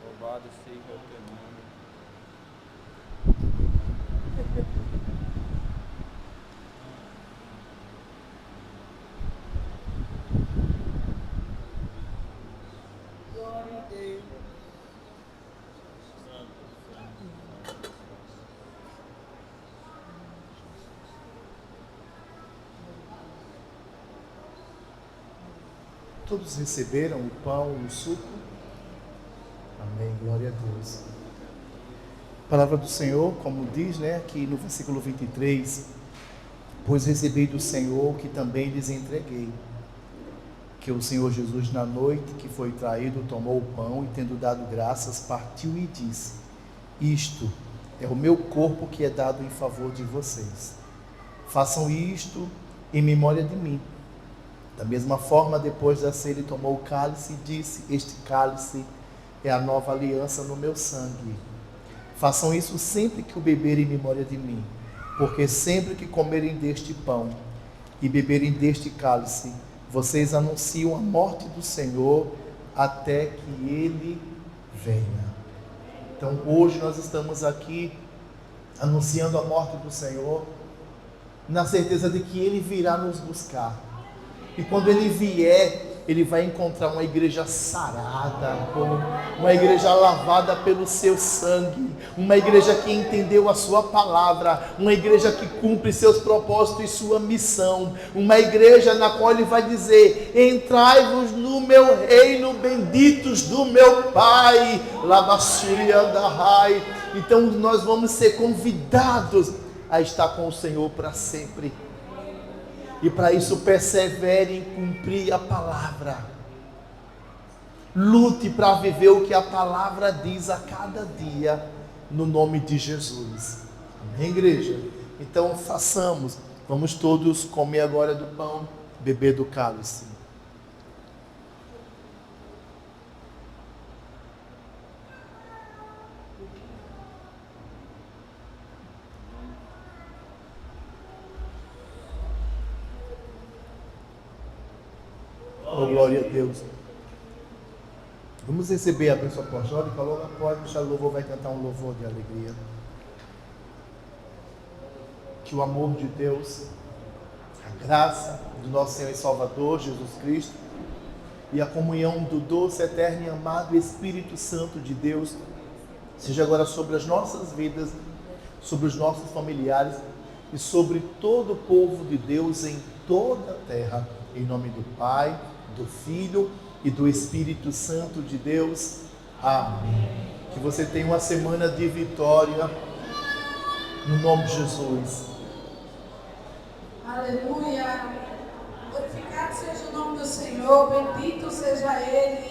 S3: Louvado seja o teu nome.
S2: Glória a Deus.
S5: Todos receberam o pão e o suco? Amém, glória a Deus. A palavra do Senhor, como diz, aqui no versículo 23, pois recebi do Senhor que também lhes entreguei, que o Senhor Jesus na noite que foi traído tomou o pão e tendo dado graças partiu e disse, isto é o meu corpo que é dado em favor de vocês, façam isto em memória de mim. Da mesma forma, depois da ceia, ele tomou o cálice e disse, este cálice é a nova aliança no meu sangue. Façam isso sempre que o beberem em memória de mim, porque sempre que comerem deste pão e beberem deste cálice, vocês anunciam a morte do Senhor até que Ele venha. Então hoje nós estamos aqui anunciando a morte do Senhor, na certeza de que Ele virá nos buscar. E quando Ele vier, Ele vai encontrar uma igreja sarada, uma igreja lavada pelo seu sangue, uma igreja que entendeu a sua palavra, uma igreja que cumpre seus propósitos e sua missão, uma igreja na qual Ele vai dizer, entrai-vos no meu reino, benditos do meu Pai, Lavassuriandahai. Então nós vamos ser convidados a estar com o Senhor para sempre. E para isso persevere em cumprir a palavra. Lute para viver o que a palavra diz a cada dia, no nome de Jesus. Amém, igreja? Então façamos. Vamos todos comer agora do pão, beber do cálice. Oh, glória a Deus. Vamos receber a bênção apostólica. Logo após, o Michel Louvor vai cantar um louvor de alegria. Que o amor de Deus, a graça do nosso Senhor e Salvador Jesus Cristo e a comunhão do doce, eterno e amado Espírito Santo de Deus seja agora sobre as nossas vidas, sobre os nossos familiares e sobre todo o povo de Deus em toda a terra. Em nome do Pai, do Filho e do Espírito Santo de Deus. Amém. Que você tenha uma semana de vitória, no nome de Jesus.
S2: Aleluia. Glorificado seja o nome do Senhor, bendito seja Ele.